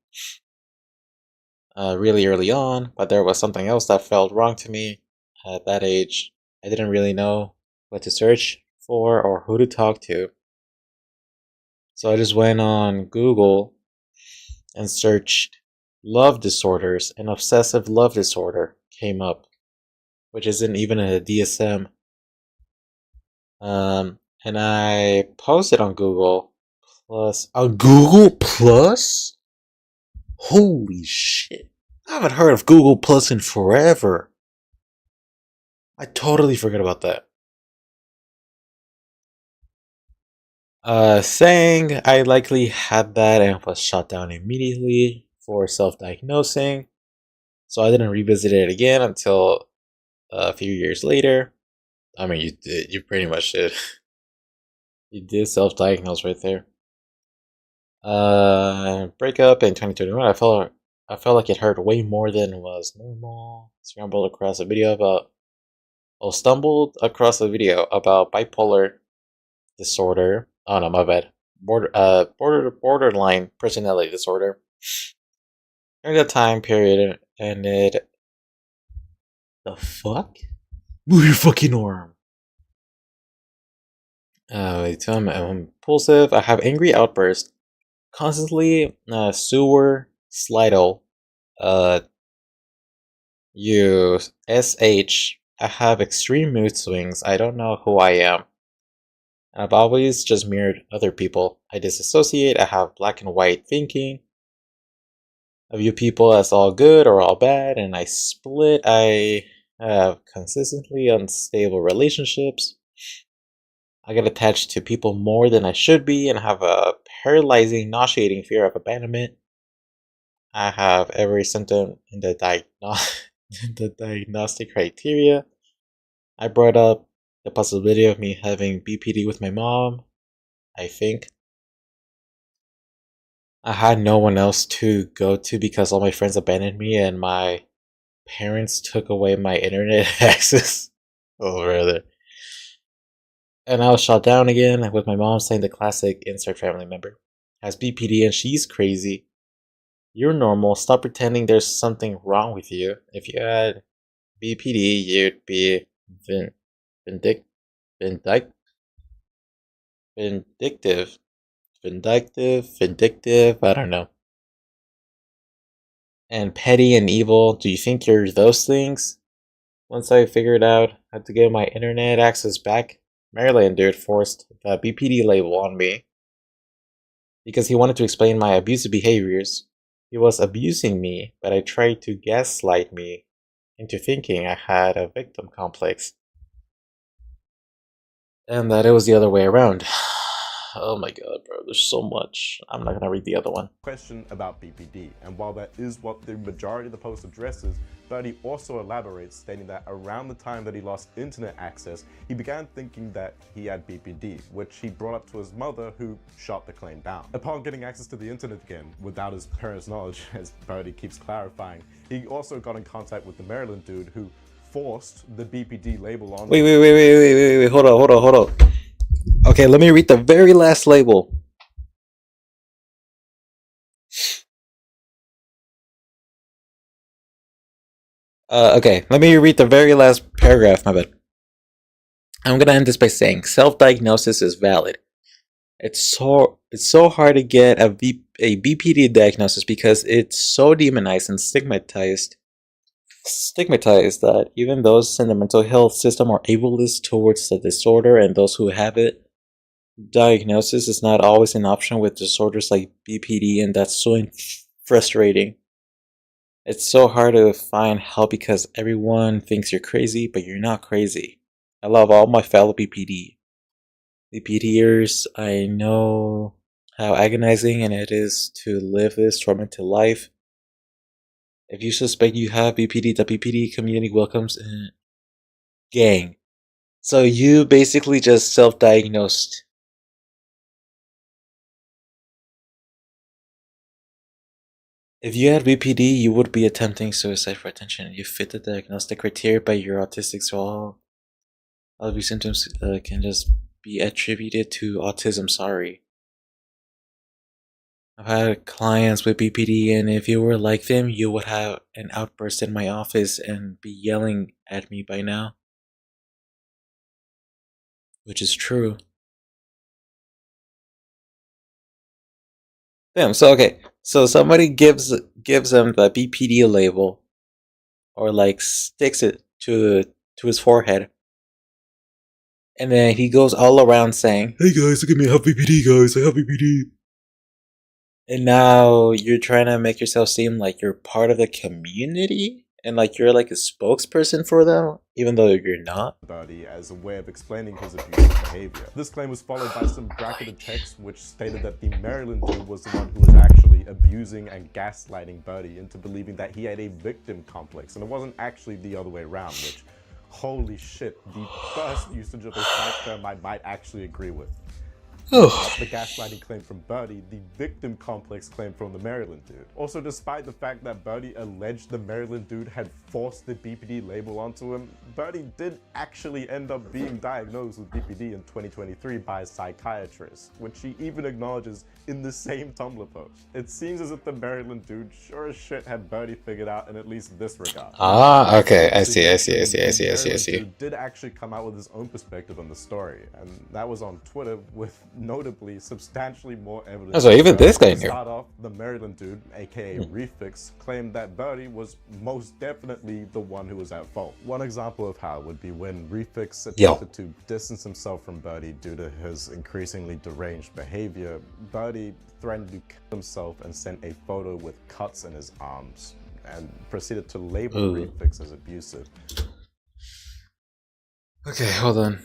really early on. But there was something else that felt wrong to me at that age. I didn't really know what to search for or who to talk to. So I just went on Google and searched love disorders, and obsessive love disorder came up, which isn't even a DSM. And I posted on Google Plus. On Google Plus? Holy shit. I haven't heard of Google Plus in forever. I totally forgot about that. Saying I likely had that and was shot down immediately for self-diagnosing. So I didn't revisit it again until a few years later. I mean, you did. You pretty much did. You did self-diagnose right there. Breakup in 2021. I felt like it hurt way more than was normal. Stumbled across a video about bipolar disorder. Oh no, my bad. Borderline personality disorder. During that time period, ended. The fuck? Move your fucking arm. I'm impulsive. I have angry outbursts. Constantly sewer slidle. Use SH. I have extreme mood swings. I don't know who I am. I've always just mirrored other people. I disassociate. I have black and white thinking. I view people as all good or all bad, and I split. I have consistently unstable relationships. I get attached to people more than I should be and have a paralyzing, nauseating fear of abandonment. I have every symptom in the diagnostic criteria. I brought up the possibility of me having BPD with my mom, I think. I had no one else to go to because all my friends abandoned me and my parents took away my internet access. Oh, rather. And I was shot down again with my mom saying the classic insert family member has BPD and she's crazy. You're normal. Stop pretending there's something wrong with you. If you had BPD, you'd be vindictive, I don't know. And petty and evil. Do you think you're those things? Once I figured out how to get my internet access back, Maryland dude forced the BPD label on me because he wanted to explain my abusive behaviors. He was abusing me, but I tried to gaslight me into thinking I had a victim complex and that it was the other way around. Oh my god, bro, there's so much. I'm not gonna read the other one. Question about BPD, and while that is what the majority of the post addresses, Birdie also elaborates, stating that around the time that he lost internet access, he began thinking that he had BPD, which he brought up to his mother, who shot the claim down. Upon getting access to the internet again, without his parents' knowledge, as Birdie keeps clarifying, he also got in contact with the Maryland dude who forced the BPD label on. Wait, hold on. Okay, let me read the very last label. Okay, let me read the very last paragraph, my bad. I'm gonna end this by saying self-diagnosis is valid. It's so hard to get a BPD diagnosis because it's so demonized and stigmatized that even those in the mental health system are ableist towards the disorder, and those who have it, diagnosis is not always an option with disorders like BPD, and that's so frustrating. It's so hard to find help because everyone thinks you're crazy, but you're not crazy. I love all my fellow BPDers. I know how agonizing it is to live this tormented life. If you suspect you have BPD, the BPD community welcomes in. Gang. So you basically just self-diagnosed. If you had BPD, you would be attempting suicide for attention. You fit the diagnostic criteria, but you're autistic, so all of your symptoms can just be attributed to autism. Sorry. I've had clients with BPD, and if you were like them, you would have an outburst in my office and be yelling at me by now. Which is true. Damn, so okay. So somebody gives him the BPD label, or like sticks it to his forehead, and then he goes all around saying, "Hey guys, look at me! I have BPD, guys! I have BPD." And now you're trying to make yourself seem like you're part of the community, and like you're like a spokesperson for them, even though you're not. Birdie as a way of explaining his abusive behavior. This claim was followed by some bracketed text which stated that the Maryland dude was the one who was actually abusing and gaslighting Birdie into believing that he had a victim complex, and it wasn't actually the other way around, which, holy shit, the first usage of a psych term I might actually agree with. The gaslighting claim from Birdie, the victim complex claim from the Maryland dude. Also, despite the fact that Birdie alleged the Maryland dude had forced the BPD label onto him, Birdie did actually end up being diagnosed with BPD in 2023 by a psychiatrist, which he even acknowledges in the same Tumblr post. It seems as if the Maryland dude sure as shit had Birdie figured out in at least this regard. Ah, okay, I see. The dude did actually come out with his own perspective on the story, and that was on Twitter with notably substantially more evidence. Oh, so even this guy knew. To start off, the Maryland dude, aka Refix, claimed that Birdie was most definitely the one who was at fault. One example of how would be when Refix attempted to distance himself from Birdie due to his increasingly deranged behavior. Birdie threatened to kill himself and sent a photo with cuts in his arms, and proceeded to label Refix as abusive. Okay, hold on.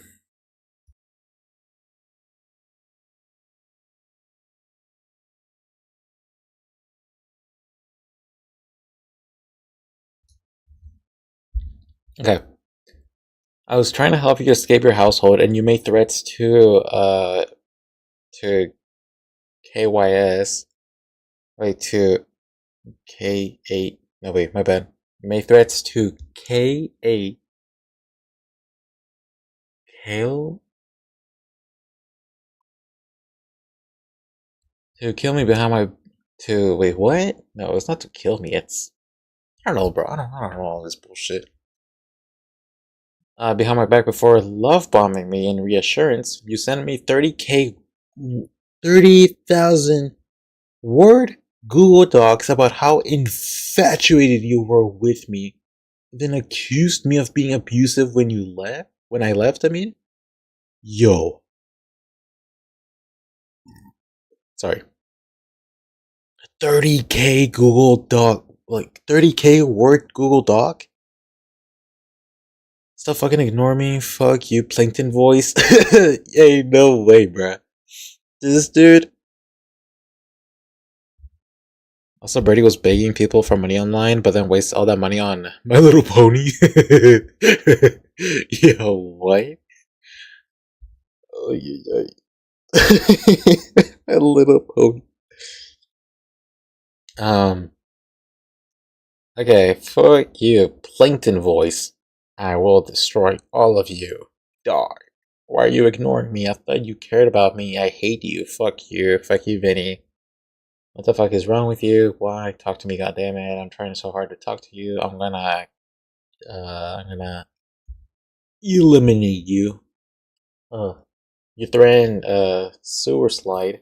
Okay. I was trying to help you escape your household, and you made threats to KYS. Wait, to K8. No, wait, my bad. You made threats to K8. Kale? To kill me behind my... To... Wait, what? No, it's not to kill me, it's... I don't know, bro. I don't know all this bullshit. Behind my back before love bombing me in reassurance, you sent me 30,000 word Google Docs about how infatuated you were with me, then accused me of being abusive when I left, I mean? Yo. Sorry. 30K Google Doc, like 30K word Google Doc? Stop fucking ignore me. Fuck you, Plankton voice. Hey, no way, bruh. This dude. Also, Birdie was begging people for money online, but then wasted all that money on My Little Pony. Yo, what? Oh, yeah. My Little Pony. Okay, fuck you, Plankton voice. I will destroy all of you. Dog. Why are you ignoring me? I thought you cared about me. I hate you. Fuck you. Fuck you, Vinny. What the fuck is wrong with you? Why? Talk to me, goddammit. I'm trying so hard to talk to you. I'm gonna eliminate you. You threaten sewer slide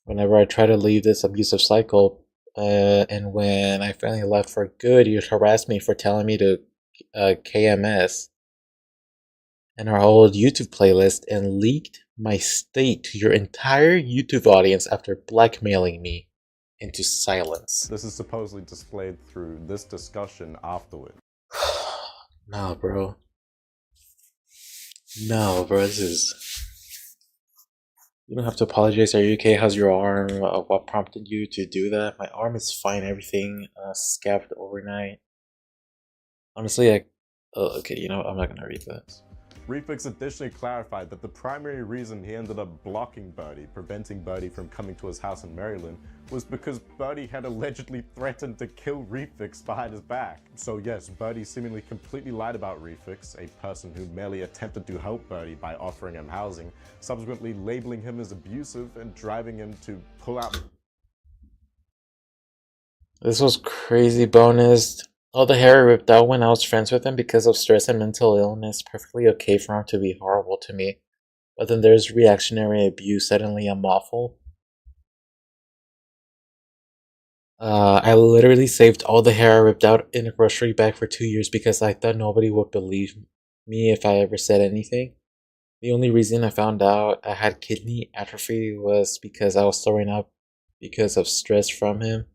whenever I try to leave this abusive cycle. And when I finally left for good, you harassed me for telling me to KMS and our old YouTube playlist and leaked my state to your entire YouTube audience after blackmailing me into silence. This is supposedly displayed through this discussion afterward. No, bro. No, bro, this is... You don't have to apologize. Are you okay? How's your arm? What prompted you to do that? My arm is fine. Everything scabbed overnight. Honestly, okay, you know what? I'm not gonna read that. Refix additionally clarified that the primary reason he ended up blocking Birdie, preventing Birdie from coming to his house in Maryland, was because Birdie had allegedly threatened to kill Refix behind his back. So yes, Birdie seemingly completely lied about Refix, a person who merely attempted to help Birdie by offering him housing, subsequently labeling him as abusive and driving him to pull out. This was crazy bonus. All the hair ripped out when I was friends with him because of stress and mental illness. Perfectly okay for him to be horrible to me. But then there's reactionary abuse. Suddenly I'm awful. I literally saved all the hair I ripped out in a grocery bag for 2 years because I thought nobody would believe me if I ever said anything. The only reason I found out I had kidney atrophy was because I was throwing up because of stress from him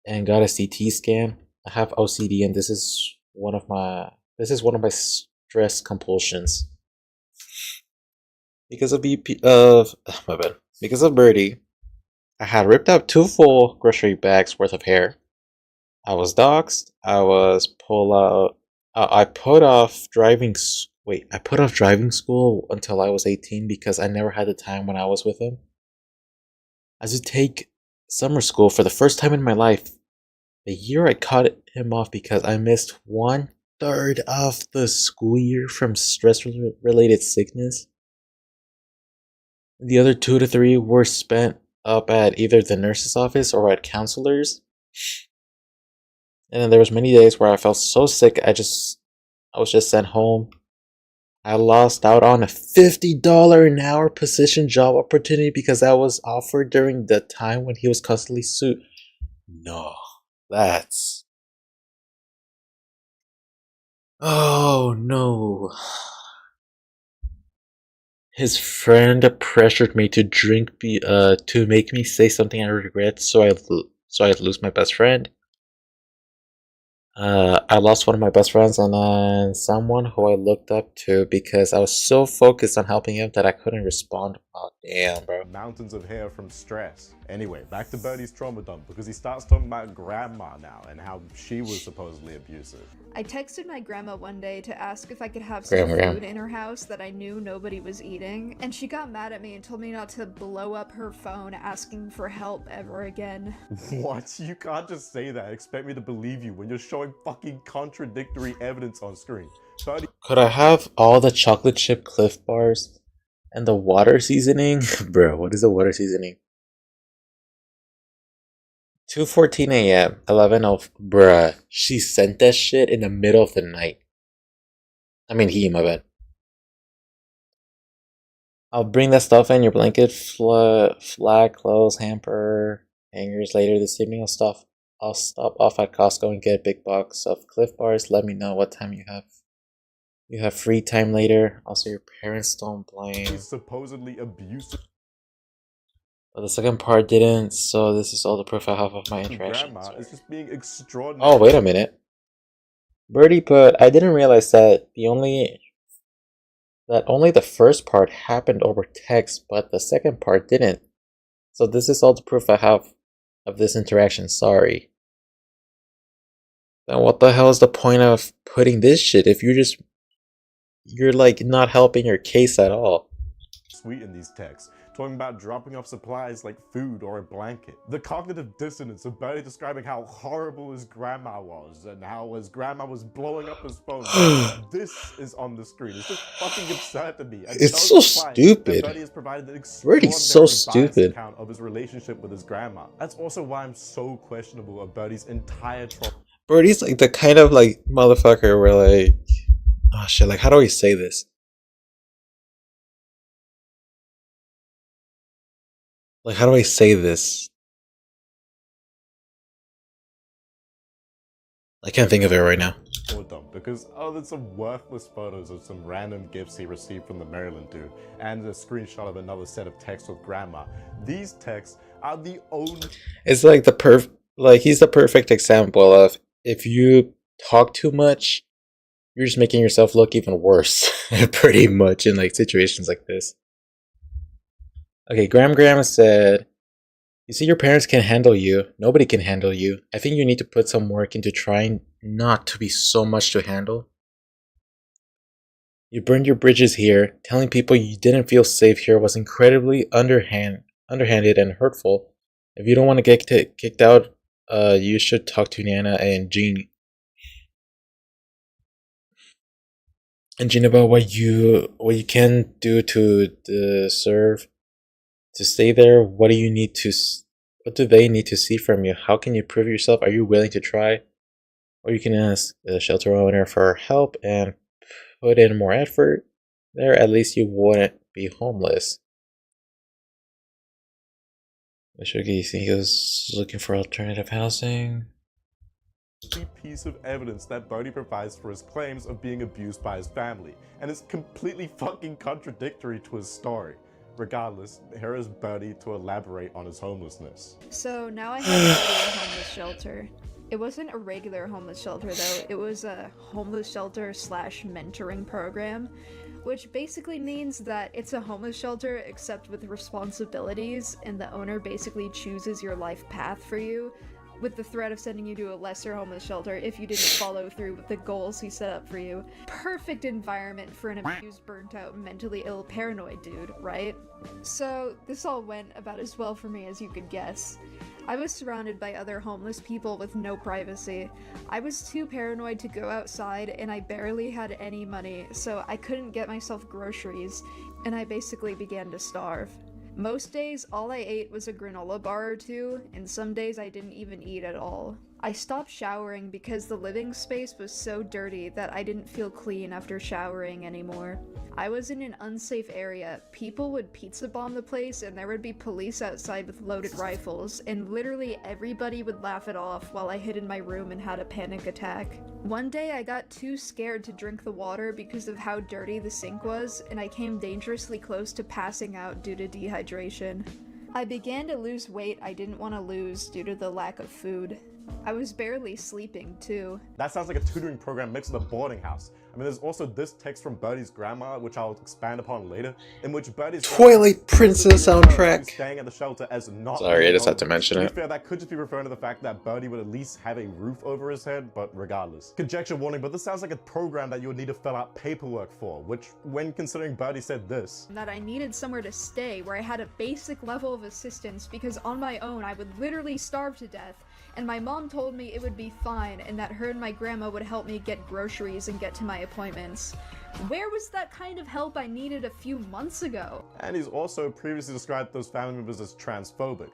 and got a CT scan. I have OCD and this is one of my stress compulsions. Because of because of Birdie, I had ripped out 2 full grocery bags worth of hair. I was doxxed. I put off driving school until I was 18 because I never had the time when I was with him. I had to take summer school for the first time in my life. The year I cut him off because I missed 1/3 of the school year from stress-related sickness. The other 2 to 3 were spent up at either the nurse's office or at counselors. And then there was many days where I felt so sick I was just sent home. I lost out on a $50 an hour position job opportunity because that was offered during the time when he was constantly sued. No, that's... Oh no. His friend pressured me to drink to make me say something I regret, so I'd lose my best friend. I lost one of my best friends and then someone who I looked up to because I was so focused on helping him that I couldn't respond. Oh, damn, bro. Mountains of hair from stress. Anyway, back to Birdie's trauma dump because he starts talking about grandma now and how she was supposedly abusive. I texted my grandma one day to ask if I could have some food in her house that I knew nobody was eating, and she got mad at me and told me not to blow up her phone asking for help ever again. What? You can't just say that and expect me to believe you when you're showing fucking contradictory evidence on screen. Birdie... Could I have all the chocolate chip Cliff Bars and the water seasoning? Bro, what is the water seasoning? 2:14 a.m. 11:00. Bruh, she sent that shit in the middle of the night. I mean, my bad. I'll bring that stuff in your blanket, flag, clothes, hamper, hangers later this evening. I'll stop off at Costco and get a big box of Cliff Bars. Let me know what time you have. You have free time later. Also, your parents don't blame. He's supposedly abusive. But the second part didn't, so this is all the proof I have of my interactions. Grandma is just being extraordinary. Oh, wait a minute. Birdie put, I didn't realize that only the first part happened over text, but the second part didn't. So this is all the proof I have of this interaction. Sorry. Then what the hell is the point of putting this shit if you're like not helping your case at all? Sweet in these texts, talking about dropping off supplies like food or a blanket. The cognitive dissonance of Birdie describing how horrible his grandma was and how his grandma was blowing up his phone. This is on the screen. It's just fucking absurd to me. And it's so stupid. Birdie has provided an Birdie's so stupid. account of his relationship with his grandma. That's also why I'm so questionable of Birdie's entire trauma. Birdie's like the kind of like motherfucker where like, oh shit, like how do I say this? Like, how do I say this? I can't think of it right now. Because there's some worthless photos of some random gifts he received from the Maryland dude, and a screenshot of another set of texts with grandma. These texts are the only... It's like he's the perfect example of if you talk too much, you're just making yourself look even worse, pretty much, in like situations like this. Okay, Grandma said, you see, your parents can handle you. Nobody can handle you. I think you need to put some work into trying not to be so much to handle. You burned your bridges here. Telling people you didn't feel safe here was incredibly underhanded and hurtful. If you don't want to get kicked out, you should talk to Nana and Jean. And Jean about what you can do to deserve to stay there. What do they need to see from you? How can you prove yourself? Are you willing to try? Or you can ask the shelter owner for help and put in more effort. There, at least you wouldn't be homeless. You think he was looking for alternative housing? Key piece of evidence that Bodhi provides for his claims of being abused by his family, and it's completely fucking contradictory to his story. Regardless, here is Bodhi to elaborate on his homelessness. So now I have a homeless shelter. It wasn't a regular homeless shelter though, it was a homeless shelter / mentoring program, which basically means that it's a homeless shelter except with responsibilities, and the owner basically chooses your life path for you, with the threat of sending you to a lesser homeless shelter if you didn't follow through with the goals he set up for you. Perfect environment for an abused, burnt out, mentally ill, paranoid dude, right? So this all went about as well for me as you could guess. I was surrounded by other homeless people with no privacy. I was too paranoid to go outside, and I barely had any money, so I couldn't get myself groceries, and I basically began to starve. Most days, all I ate was a granola bar or two, and some days I didn't even eat at all. I stopped showering because the living space was so dirty that I didn't feel clean after showering anymore. I was in an unsafe area. People would pizza bomb the place, and there would be police outside with loaded rifles, and literally everybody would laugh it off while I hid in my room and had a panic attack. One day I got too scared to drink the water because of how dirty the sink was, and I came dangerously close to passing out due to dehydration. I began to lose weight I didn't want to lose due to the lack of food. I was barely sleeping, too. That sounds like a tutoring program mixed with a boarding house. I mean, there's also this text from Birdie's grandma, which I'll expand upon later, in which Birdie's Twilight Princess soundtrack. Staying at the shelter as not. Sorry, I just had to mention it. To be fair, that could just be referring to the fact that Birdie would at least have a roof over his head, but regardless. Conjecture warning, but this sounds like a program that you would need to fill out paperwork for, which, when considering Birdie said this. That I needed somewhere to stay where I had a basic level of assistance because on my own I would literally starve to death. And my mom told me it would be fine and that her and my grandma would help me get groceries and get to my appointments. Where was that kind of help I needed a few months ago? And he's also previously described those family members as transphobic.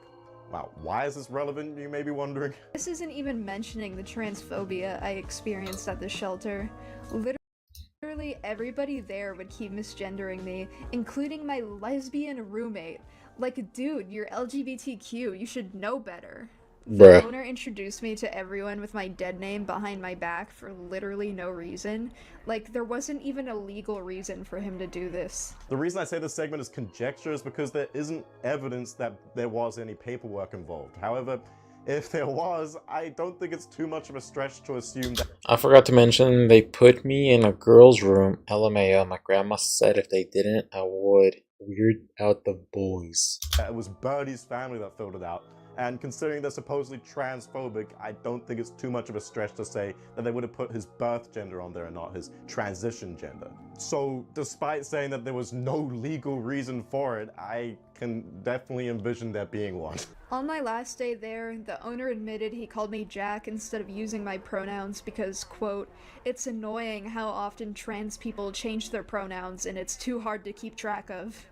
Wow, why is this relevant, you may be wondering? This isn't even mentioning the transphobia I experienced at the shelter. Literally everybody there would keep misgendering me, including my lesbian roommate. Like, dude, you're LGBTQ, you should know better. The owner introduced me to everyone with my dead name behind my back for literally no reason. Like, there wasn't even a legal reason for him to do this. The reason I say this segment is conjecture is because there isn't evidence that there was any paperwork involved. However, if there was, I don't think it's too much of a stretch to assume that— I forgot to mention, they put me in a girl's room. LMAO, my grandma said if they didn't, I would weird out the boys. It was Birdie's family that filled it out. And considering they're supposedly transphobic, I don't think it's too much of a stretch to say that they would have put his birth gender on there and not his transition gender. So despite saying that there was no legal reason for it, I can definitely envision there being one. On my last day there, the owner admitted he called me Jack instead of using my pronouns because, quote, "It's annoying how often trans people change their pronouns and it's too hard to keep track of."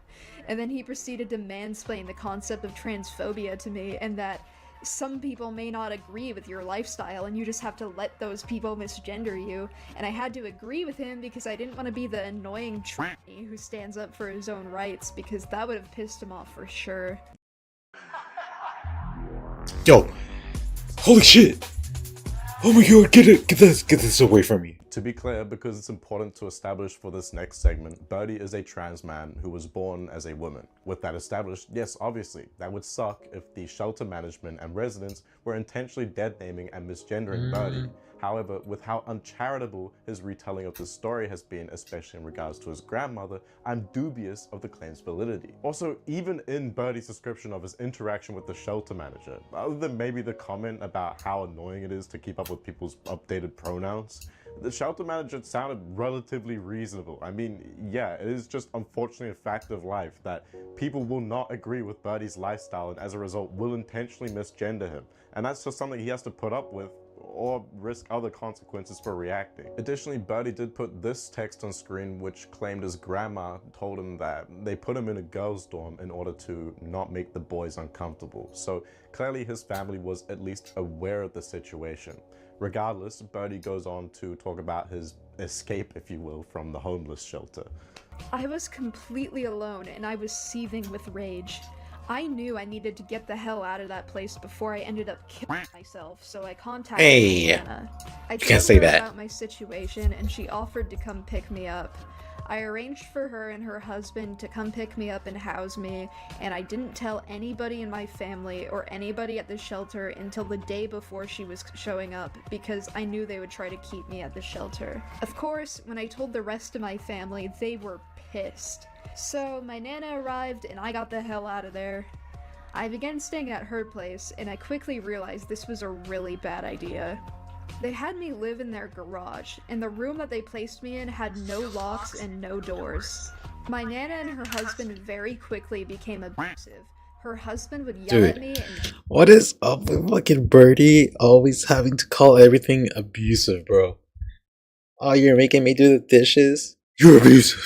And then he proceeded to mansplain the concept of transphobia to me, and that some people may not agree with your lifestyle and you just have to let those people misgender you. And I had to agree with him because I didn't want to be the annoying tranny who stands up for his own rights, because that would have pissed him off for sure. Yo, holy shit! Oh my god, get this away from me. To be clear, because it's important to establish for this next segment, Birdie is a trans man who was born as a woman. With that established, yes, obviously, that would suck if the shelter management and residents were intentionally dead-naming and misgendering Birdie. However, with how uncharitable his retelling of the story has been, especially in regards to his grandmother, I'm dubious of the claim's validity. Also, even in Birdie's description of his interaction with the shelter manager, other than maybe the comment about how annoying it is to keep up with people's updated pronouns, The shelter manager sounded relatively reasonable. I mean, yeah, it is just unfortunately a fact of life that people will not agree with Birdie's lifestyle and as a result will intentionally misgender him. And that's just something he has to put up with or risk other consequences for reacting. Additionally, Birdie did put this text on screen which claimed his grandma told him that they put him in a girls' dorm in order to not make the boys uncomfortable. So clearly his family was at least aware of the situation. Regardless, Birdie goes on to talk about his escape, if you will, from the homeless shelter. I was completely alone and I was seething with rage. I knew I needed to get the hell out of that place before I ended up killing myself, so I contacted Anna. I told her about my situation and she offered to come pick me up. I arranged for her and her husband to come pick me up and house me, and I didn't tell anybody in my family or anybody at the shelter until the day before she was showing up because I knew they would try to keep me at the shelter. Of course, when I told the rest of my family, they were pissed. So my Nana arrived and I got the hell out of there. I began staying at her place and I quickly realized this was a really bad idea. They had me live in their garage, and the room that they placed me in had no locks and no doors. My Nana and her husband very quickly became abusive. Her husband would yell at me and— What is up with fucking Birdie always having to call everything abusive, bro? Oh, you're making me do the dishes? You're abusive.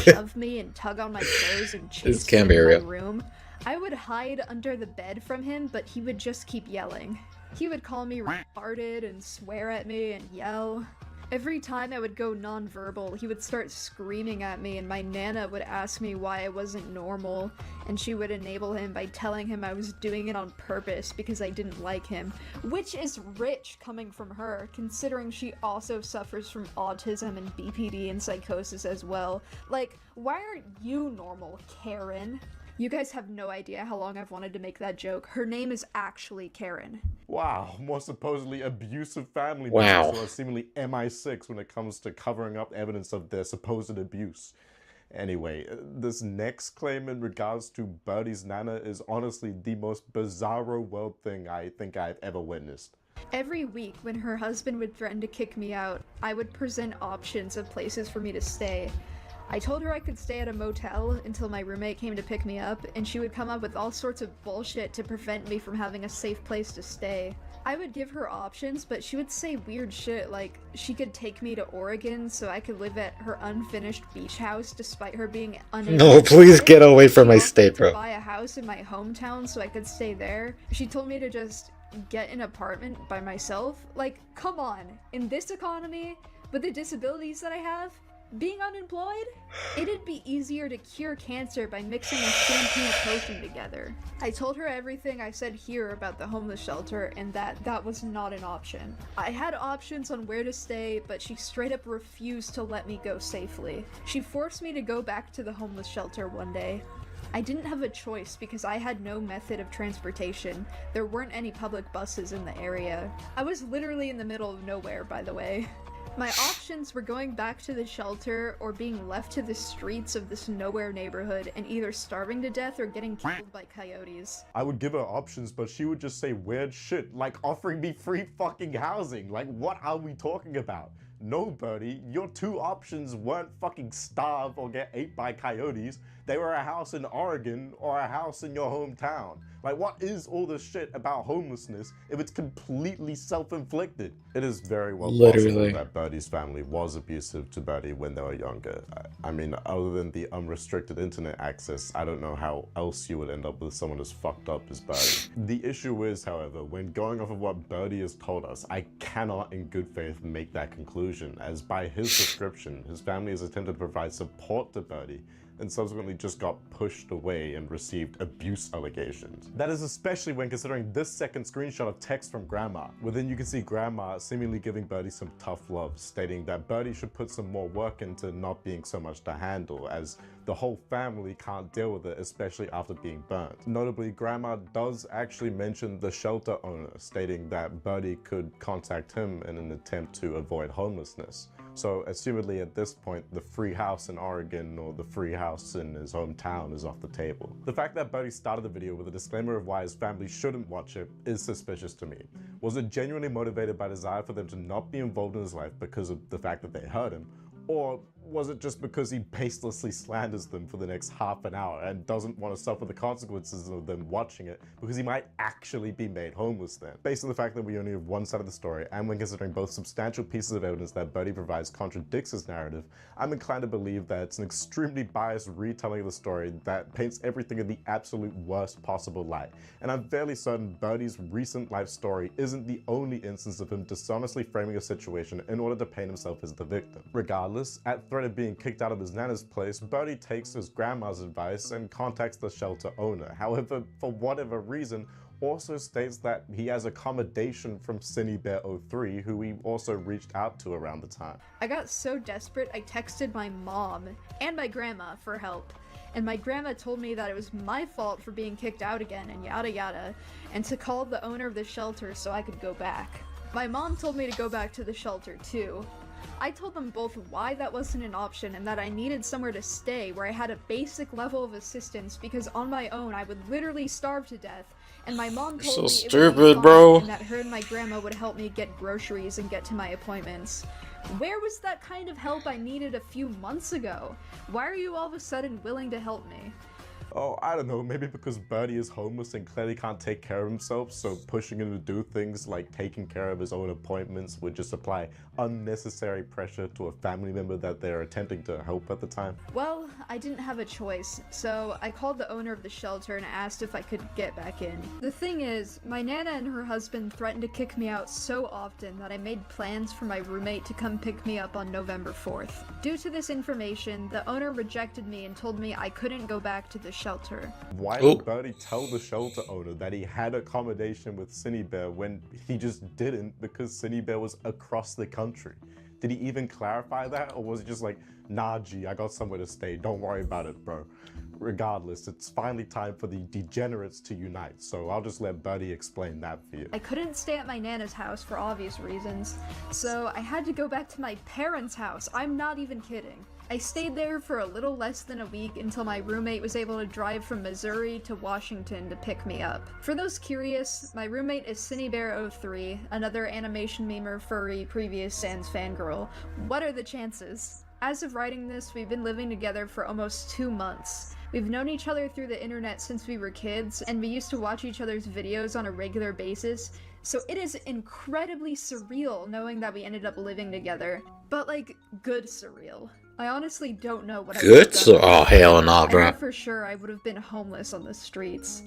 shove me and tug on my clothes and chase me in my room. I would hide under the bed from him, but he would just keep yelling. He would call me retarded and swear at me and yell. Every time I would go nonverbal, he would start screaming at me and my Nana would ask me why I wasn't normal, and she would enable him by telling him I was doing it on purpose because I didn't like him, which is rich coming from her, considering she also suffers from autism and BPD and psychosis as well. Like, why aren't you normal, Karen? You guys have no idea how long I've wanted to make that joke. Her name is actually Karen. Wow, more supposedly abusive family Wow. members who are seemingly MI6 when it comes to covering up evidence of their supposed abuse. Anyway, this next claim in regards to Birdie's Nana is honestly the most bizarro world thing I think I've ever witnessed. Every week, when her husband would threaten to kick me out, I would present options of places for me to stay. I told her I could stay at a motel until my roommate came to pick me up, and she would come up with all sorts of bullshit to prevent me from having a safe place to stay. I would give her options, but she would say weird shit like she could take me to Oregon so I could live at her unfinished beach house despite her being unable No, to please buy it. get away from She my offered state, to bro. buy a house in my hometown so I could stay there. She told me to just get an apartment by myself. Like, come on, in this economy, with the disabilities that I have, being unemployed? It'd be easier to cure cancer by mixing a shampoo potion together. I told her everything I said here about the homeless shelter and that was not an option. I had options on where to stay, but she straight up refused to let me go safely. She forced me to go back to the homeless shelter one day. I didn't have a choice because I had no method of transportation. There weren't any public buses in the area. I was literally in the middle of nowhere, by the way. My options were going back to the shelter or being left to the streets of this nowhere neighborhood and either starving to death or getting killed by coyotes. I would give her options, but she would just say weird shit, like offering me free fucking housing. Like, what are we talking about? No, Birdie, your two options weren't fucking starve or get ate by coyotes. They were a house in Oregon or a house in your hometown. Like, what is all this shit about homelessness if it's completely self-inflicted? It is very well possible that Birdie's family was abusive to Birdie when they were younger. I mean, other than the unrestricted internet access, I don't know how else you would end up with someone as fucked up as Birdie. The issue is, however, when going off of what Birdie has told us, I cannot in good faith make that conclusion, as by his description, his family has attempted to provide support to Birdie, and subsequently just got pushed away and received abuse allegations. That is especially when considering this second screenshot of text from Grandma. Within you can see Grandma seemingly giving Birdie some tough love, stating that Birdie should put some more work into not being so much to handle, as the whole family can't deal with it, especially after being burnt. Notably, Grandma does actually mention the shelter owner, stating that Birdie could contact him in an attempt to avoid homelessness. So assumedly at this point, the free house in Oregon or the free house in his hometown is off the table. The fact that Birdie started the video with a disclaimer of why his family shouldn't watch it is suspicious to me. Was it genuinely motivated by desire for them to not be involved in his life because of the fact that they hurt him? Or was it just because he baselessly slanders them for the next half an hour and doesn't want to suffer the consequences of them watching it because he might actually be made homeless then? Based on the fact that we only have one side of the story, and when considering both substantial pieces of evidence that Birdie provides contradicts his narrative, I'm inclined to believe that it's an extremely biased retelling of the story that paints everything in the absolute worst possible light. And I'm fairly certain Birdie's recent life story isn't the only instance of him dishonestly framing a situation in order to paint himself as the victim. Regardless, at threat of being kicked out of his nana's place, Birdie takes his grandma's advice and contacts the shelter owner. However, for whatever reason, also states that he has accommodation from CineBear03, who he also reached out to around the time. I got so desperate I texted my mom and my grandma for help. And my grandma told me that it was my fault for being kicked out again and yada yada, and to call the owner of the shelter so I could go back. My mom told me to go back to the shelter too. I told them both why that wasn't an option and that I needed somewhere to stay where I had a basic level of assistance because on my own I would literally starve to death, and my mom told me it would be stupid, fine bro. and that her and my grandma would help me get groceries and get to my appointments. Where was that kind of help I needed a few months ago? Why are you all of a sudden willing to help me? Oh, I don't know, maybe because Birdie is homeless and clearly can't take care of himself, so pushing him to do things like taking care of his own appointments would just apply unnecessary pressure to a family member that they're attempting to help at the time. Well, I didn't have a choice, so I called the owner of the shelter and asked if I could get back in. The thing is, my nana and her husband threatened to kick me out so often that I made plans for my roommate to come pick me up on November 4th. Due to this information, the owner rejected me and told me I couldn't go back to the shelter. Why did Birdie tell the shelter owner that he had accommodation with CineBear when he just didn't because CineBear was across the country? Did he even clarify that, or was it just like, nah G, I got somewhere to stay, don't worry about it bro? Regardless, it's finally time for the degenerates to unite, so I'll just let Birdie explain that for you. I couldn't stay at my nana's house for obvious reasons, so I had to go back to my parents' house. I'm not even kidding. I stayed there for a little less than a week until my roommate was able to drive from Missouri to Washington to pick me up. For those curious, my roommate is CineBear03, another animation memer, furry, previous Sans fangirl. What are the chances? As of writing this, we've been living together for almost 2 months. We've known each other through the internet since we were kids, and we used to watch each other's videos on a regular basis, so it is incredibly surreal knowing that we ended up living together. But like, good surreal. I honestly don't know what I would have done. Oh hell no, I bro. know for sure I would have been homeless on the streets.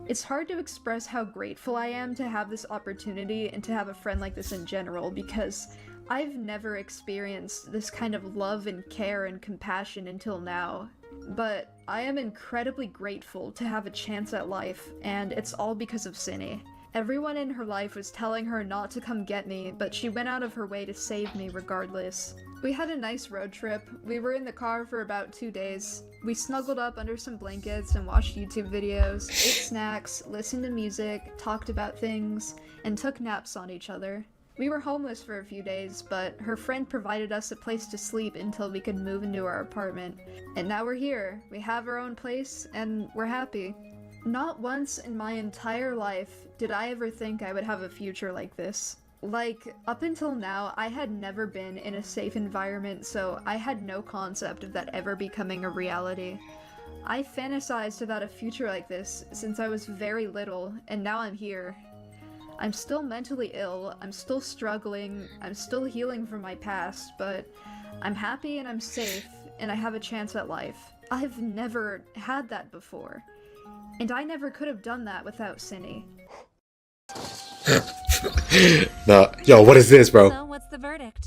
It's hard to express how grateful I am to have this opportunity and to have a friend like this in general, because I've never experienced this kind of love and care and compassion until now. But I am incredibly grateful to have a chance at life, and it's all because of Cine. Everyone in her life was telling her not to come get me, but she went out of her way to save me regardless. We had a nice road trip. We were in the car for about 2 days. We snuggled up under some blankets and watched YouTube videos, ate snacks, listened to music, talked about things, and took naps on each other. We were homeless for a few days, but her friend provided us a place to sleep until we could move into our apartment. And now we're here. We have our own place, and we're happy. Not once in my entire life did I ever think I would have a future like this. Like, up until now, I had never been in a safe environment, so I had no concept of that ever becoming a reality. I fantasized about a future like this since I was very little, and now I'm here. I'm still mentally ill, I'm still struggling, I'm still healing from my past, but I'm happy and I'm safe, and I have a chance at life. I've never had that before. And I never could have done that without Cine. No, yo, what is this, bro? So, what's the verdict?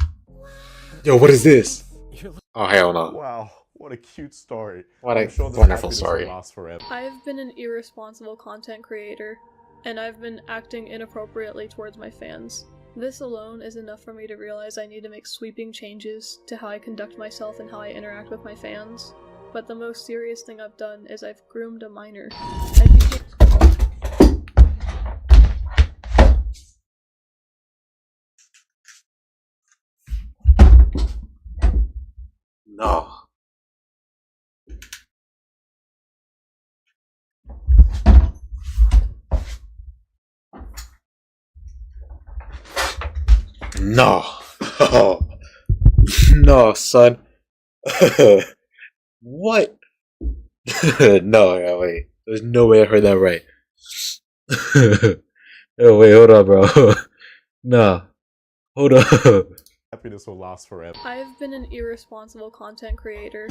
Yo, what is this? Oh hell no! Wow, what a cute story. What a I'm sure this wonderful happiness story. will last forever. I've been an irresponsible content creator, and I've been acting inappropriately towards my fans. This alone is enough for me to realize I need to make sweeping changes to how I conduct myself and how I interact with my fans. But the most serious thing I've done is I've groomed a minor. No. No. No, son. What? No, wait. There's no way I heard that right. Oh, wait, hold on, bro. Nah. Hold up. Happiness will last forever. I've been an irresponsible content creator,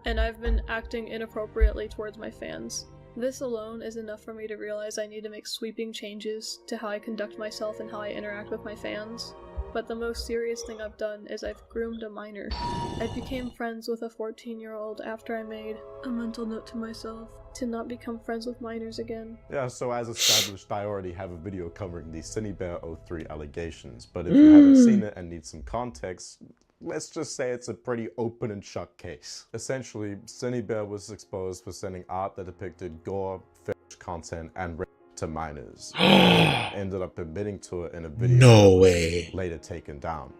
and I've been acting inappropriately towards my fans. This alone is enough for me to realize I need to make sweeping changes to how I conduct myself and how I interact with my fans. But the most serious thing I've done is I've groomed a minor. I became friends with a 14-year-old after I made a mental note to myself to not become friends with minors again. Yeah, so as established, I already have a video covering the CinnyBear03 allegations, but if you haven't seen it and need some context, let's just say it's a pretty open and shut case. Essentially, CinnyBear was exposed for sending art that depicted gore, fetish content, and rape to minors. Ended up admitting to it in a video No way. later taken down.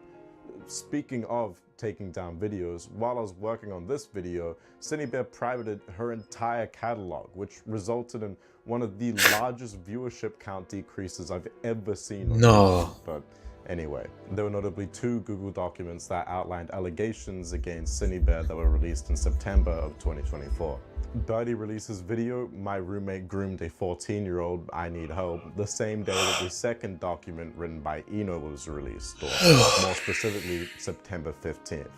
Speaking of taking down videos, while I was working on this video, CinnyBear privated her entire catalog, which resulted in one of the largest viewership count decreases I've ever seen on YouTube. But anyway, there were notably 2 Google documents that outlined allegations against CinnyBear that were released in September of 2024. Birdie released his video, "My Roommate Groomed a 14-year-old, I Need Help," the same day that the second document written by Eno was released, or more specifically, September 15th.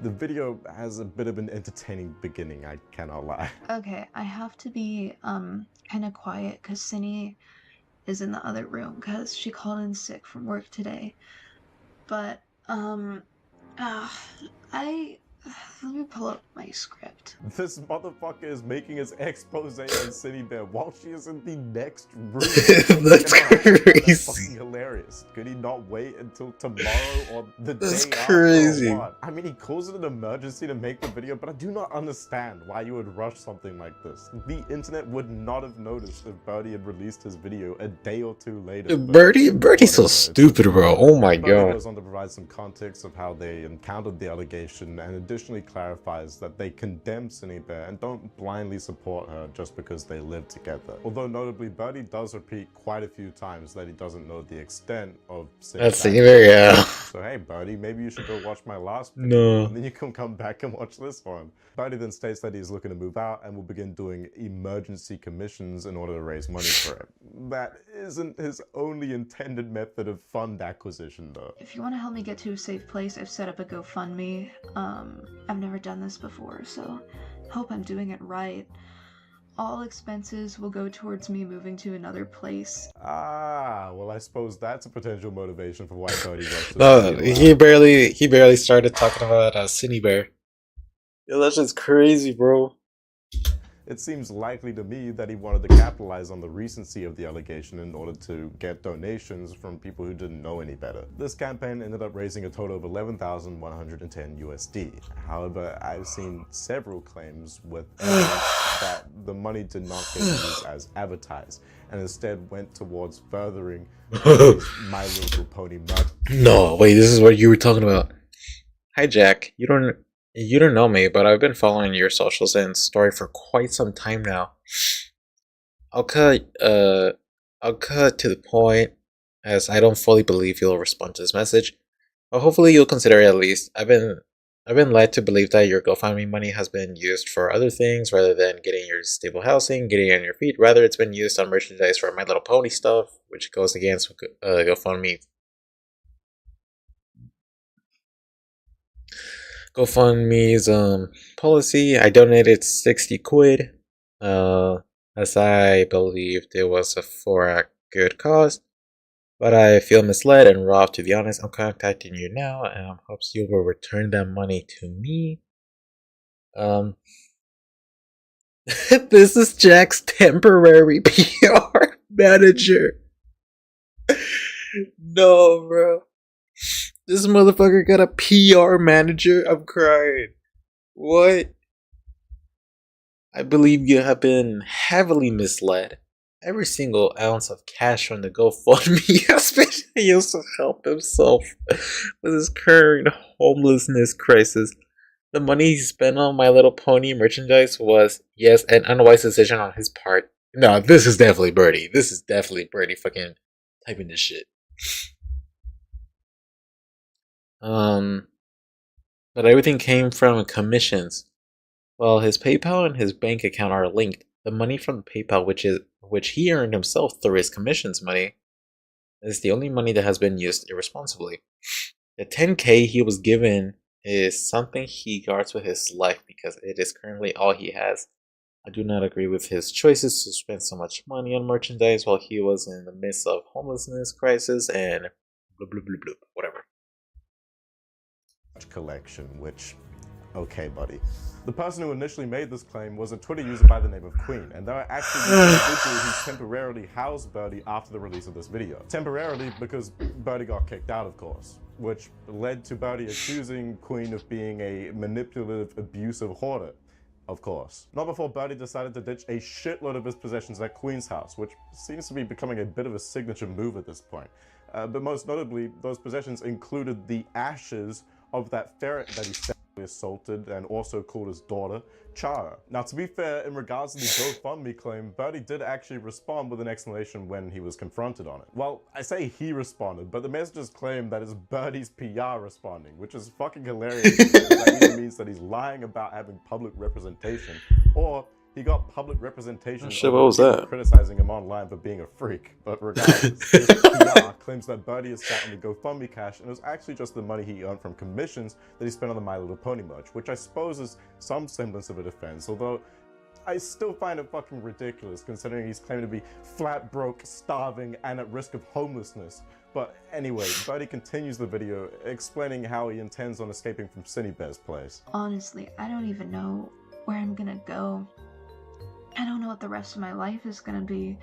The video has a bit of an entertaining beginning, I cannot lie. Okay, I have to be kind of quiet because Cinny is in the other room because she called in sick from work today. But let me pull up my script. This motherfucker is making his expose on CinnyBear while she is in the next room. That's crazy. That's fucking hilarious. Could he not wait until tomorrow or the That's day crazy. after or what? I mean, he calls it an emergency to make the video, but I do not understand why you would rush something like this. The internet would not have noticed if Birdie had released his video a day or 2 later. Birdie's so stupid, bro. Oh my Birdie god. goes on to provide some context of how they encountered the allegation and additionally clarifies that they condemn CinnyBear and don't blindly support her just because they live together. Although notably, Birdie does repeat quite a few times that he doesn't know the extent of That's CinnyBear. CinnyBear, yeah. So hey Birdie, maybe you should go watch my last video No. and then you can come back and watch this one. Birdie then states that he's looking to move out and will begin doing emergency commissions in order to raise money for it. That isn't his only intended method of fund acquisition though. If you want to help me get to a safe place, I've set up a GoFundMe. I've never done this before, so hope I'm doing it right. All expenses will go towards me moving to another place. Ah, well I suppose that's a potential motivation for why Birdie goes to No, the he barely started talking about CinnyBear. Yo, that's just crazy, bro. It seems likely to me that he wanted to capitalize on the recency of the allegation in order to get donations from people who didn't know any better. This campaign ended up raising a total of 11,110 USD. However, I've seen several claims with evidence that the money did not get used as advertised and instead went towards furthering My Little Pony merch. No, wait, this is what you were talking about. Hi, Jack. You don't know me, but I've been following your socials and story for quite some time now. I'll cut to the point, as I don't fully believe you'll respond to this message, but hopefully you'll consider it at least. I've been led to believe that your GoFundMe money has been used for other things rather than getting your stable housing, getting on your feet. Rather, it's been used on merchandise for My Little Pony stuff, which goes against GoFundMe's policy. I donated 60 quid, as I believed it was for a good cause, but I feel misled and robbed, to be honest. I'm contacting you now and hopes you will return that money to me. This is Jack's temporary PR manager. No, bro. This motherfucker got a PR manager? I'm crying. What? I believe you have been heavily misled. Every single ounce of cash from the GoFundMe has been used to help himself with his current homelessness crisis. The money he spent on My Little Pony merchandise was, yes, an unwise decision on his part. No, this is definitely Birdie. This is definitely Birdie fucking typing this shit. But everything came from commissions. Well, his PayPal and his bank account are linked. The money from the PayPal, which he earned himself through his commissions money, is the only money that has been used irresponsibly. The 10K he was given is something he guards with his life because it is currently all he has. I do not agree with his choices to spend so much money on merchandise while he was in the midst of homelessness crisis and blah blah blah blah, whatever. Collection, which, okay, buddy. The person who initially made this claim was a Twitter user by the name of Queen, and they are actually the individual who temporarily housed Birdie after the release of this video. Temporarily because Birdie got kicked out, of course, which led to Birdie accusing Queen of being a manipulative, abusive hoarder. Of course. Not before Birdie decided to ditch a shitload of his possessions at Queen's house, which seems to be becoming a bit of a signature move at this point. But most notably, those possessions included the ashes of that ferret that he sexually assaulted and also called his daughter, Chara. Now, to be fair, in regards to the GoFundMe claim, Birdie did actually respond with an explanation when he was confronted on it. Well, I say he responded, but the messages claim that it's Birdie's PR responding, which is fucking hilarious because that either means that he's lying about having public representation, or he got public representation Oh, shit, what was that? criticizing him online for being a freak. But regardless, his PR claims that Birdie is sat in the GoFundMe cash and it was actually just the money he earned from commissions that he spent on the My Little Pony merch, which I suppose is some semblance of a defense, although I still find it fucking ridiculous considering he's claiming to be flat broke, starving, and at risk of homelessness. But anyway, Birdie continues the video explaining how he intends on escaping from Cindybear's place. Honestly, I don't even know where I'm gonna go. I don't know what the rest of my life is gonna be.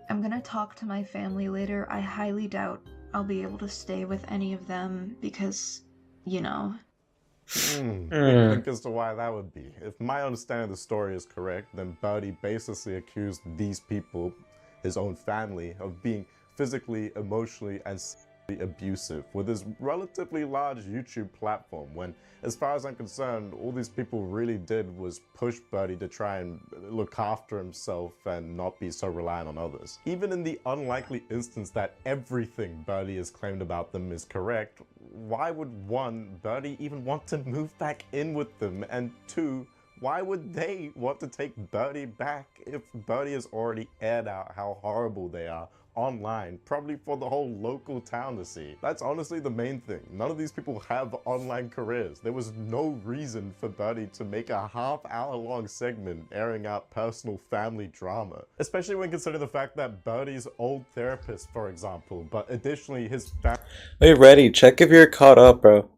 I'm gonna talk to my family later. I highly doubt I'll be able to stay with any of them because, you know. Think as to why that would be. If my understanding of the story is correct, then Birdie basically accused these people, his own family, of being physically, emotionally, and sexually abusive with his relatively large YouTube platform when, as far as I'm concerned, all these people really did was push Birdie to try and look after himself and not be so reliant on others. Even in the unlikely instance that everything Birdie has claimed about them is correct, why would one, Birdie even want to move back in with them, and two, why would they want to take Birdie back if Birdie has already aired out how horrible they are online, probably for the whole local town to see? That's honestly the main thing. None of these people have online careers. There was no reason for Birdie to make a half-hour-long segment airing out personal family drama, especially when considering the fact that Birdie's old therapist, for example, but additionally his Wait, ready? Check if you're caught up, bro.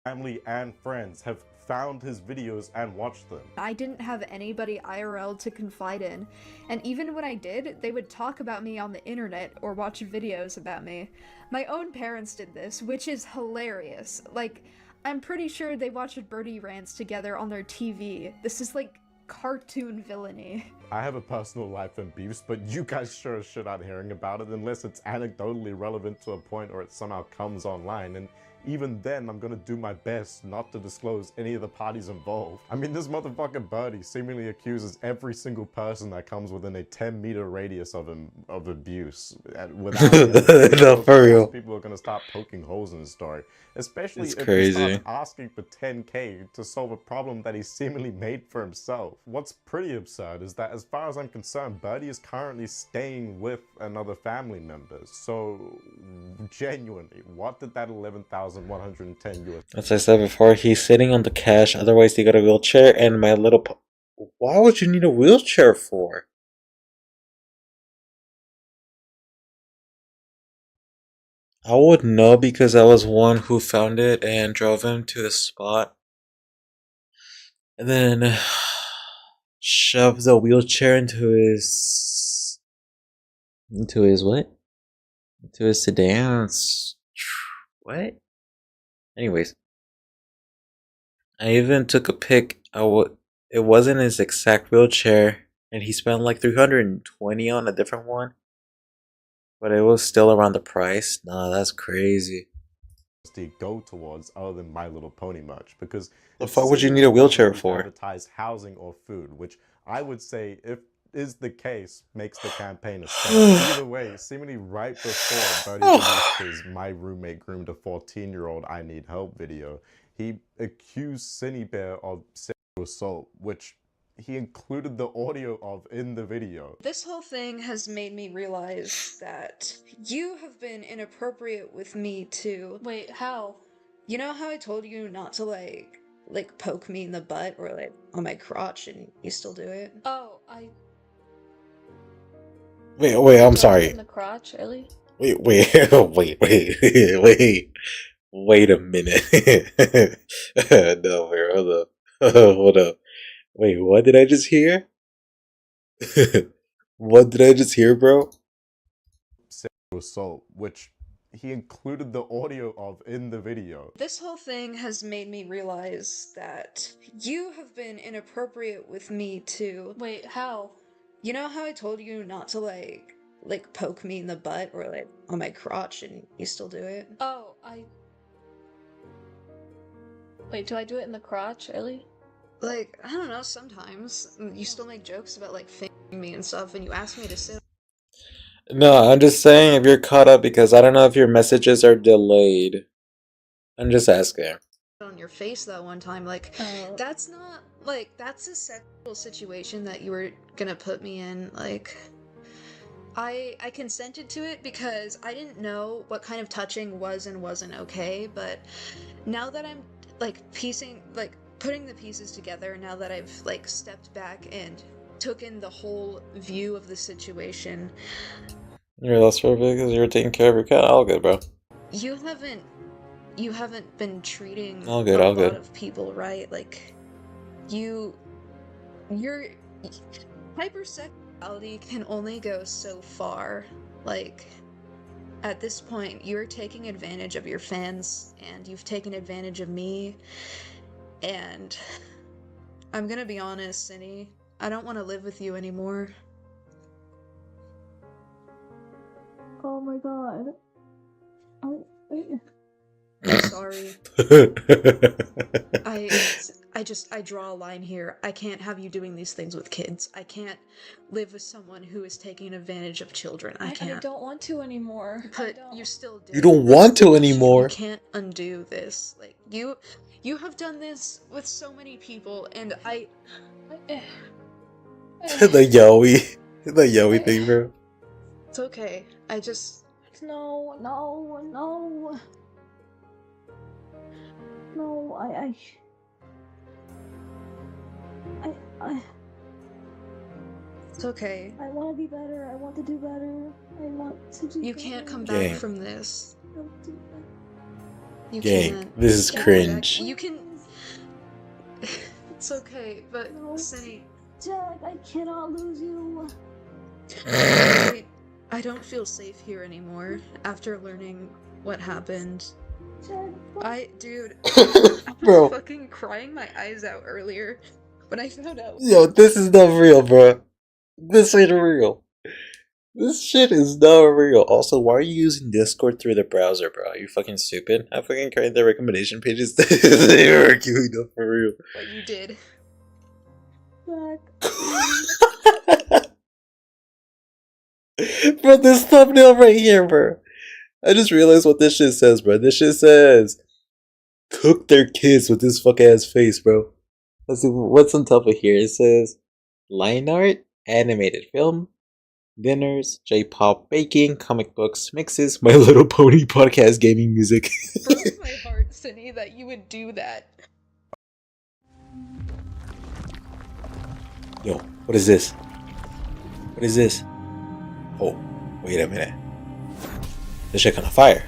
family and friends have found his videos and watched them. I didn't have anybody IRL to confide in, and even when I did, they would talk about me on the internet or watch videos about me. My own parents did this, which is hilarious. Like, I'm pretty sure they watched Birdie rants together on their TV. This is like cartoon villainy. I have a personal life and beefs, but you guys sure as shit aren't hearing about it unless it's anecdotally relevant to a point or it somehow comes online, and even then, I'm gonna do my best not to disclose any of the parties involved. I mean, this motherfucking Birdie seemingly accuses every single person that comes within a 10-meter radius of him of abuse. Without No, for real. People are gonna start poking holes in his story, especially It's if crazy. he starts asking for 10K to solve a problem that he seemingly made for himself. What's pretty absurd is that, as far as I'm concerned, Birdie is currently staying with another family member. So, genuinely, what did that 11,110 US? As I said before, he's sitting on the cash, otherwise he got a wheelchair, and My Little Why would you need a wheelchair for? I would know because I was one who found it and drove him to the spot. And then shoved the wheelchair into his what? Into his sedan. What? Anyways, I even took a pic. It wasn't his exact wheelchair, and he spent like 320 on a different one. But it was still around the price. Nah, that's crazy. go towards other than My Little Pony merch? Because The it's fuck would you silly need a to wheelchair publicly for? advertise housing or food, which I would say, if is the case, makes the campaign a stunt. Either way, seemingly right before Birdie released his "My Roommate Groomed a 14-year-old I Need Help" video, he accused Cinebear of sexual assault, which he included the audio of in the video. This whole thing has made me realize that you have been inappropriate with me too. Wait, how? You know how I told you not to like poke me in the butt or like on my crotch and you still do it? Oh, I. Wait, I'm Do I do it sorry. in the crotch, Ellie? Wait, wait a minute. No, wait, hold up. Hold up. Wait, what did I just hear? What did I just hear, bro? Sexual assault, which he included the audio of in the video. This whole thing has made me realize that you have been inappropriate with me too. Wait, how? You know how I told you not to like poke me in the butt or like on my crotch and you still do it? Oh, I. Wait, do I do it in the crotch, Ellie? Like, I don't know, sometimes you still make jokes about like fingering me and stuff and you ask me to sit No, I'm just saying if you're caught up because I don't know if your messages are delayed. I'm just asking. on your face that one time. Like, that's not like that's a sexual situation that you were gonna put me in. Like, I consented to it because I didn't know what kind of touching was and wasn't okay, but now that I'm like putting the pieces together, now that I've like stepped back and took in the whole view of the situation, You're less perfect because you're taking care of your cat. All good, bro. you haven't been treating All good, a all lot good. of people right. Like, your hypersexuality can only go so far. Like, at this point, you're taking advantage of your fans, and you've taken advantage of me, and I'm gonna be honest, Cindy, I don't want to live with you anymore. Oh my god. I'm sorry. I draw a line here. I can't have you doing these things with kids. I can't live with someone who is taking advantage of children. I I can't. don't want to anymore. But you still do. You don't want to anymore. You can't undo this. Like, you have done this with so many people, and The Yowie thing, bro. it's okay. No, It's okay. I want to be better. I want to do better. I want to do You can't come Gang. back from this. You Gang, can't. this is come back. cringe. You can. It's okay, but No. Cindy, Jack, I cannot lose you. I don't feel safe here anymore after learning what happened. Jack, Dude, I was Bro. fucking crying my eyes out earlier when I found out. Yo, this is not real, bro. This ain't real. This shit is not real. Also, why are you using Discord through the browser, bro? Are you fucking stupid? I fucking created the recommendation pages. They were queuing up for real. But you did. Jack. Bro, this thumbnail right here, bro. I just realized what this shit says, bro. This shit says, cook their kids with this fuck ass face, bro. Let's see what's on top of here. It says, line art, animated film, dinners, J-pop, baking, comic books, mixes, My Little Pony podcast, gaming, music. Broke my heart, Cindy, that you would do that. Yo, what is this? What is this? Oh, wait a minute. This shit kinda fire.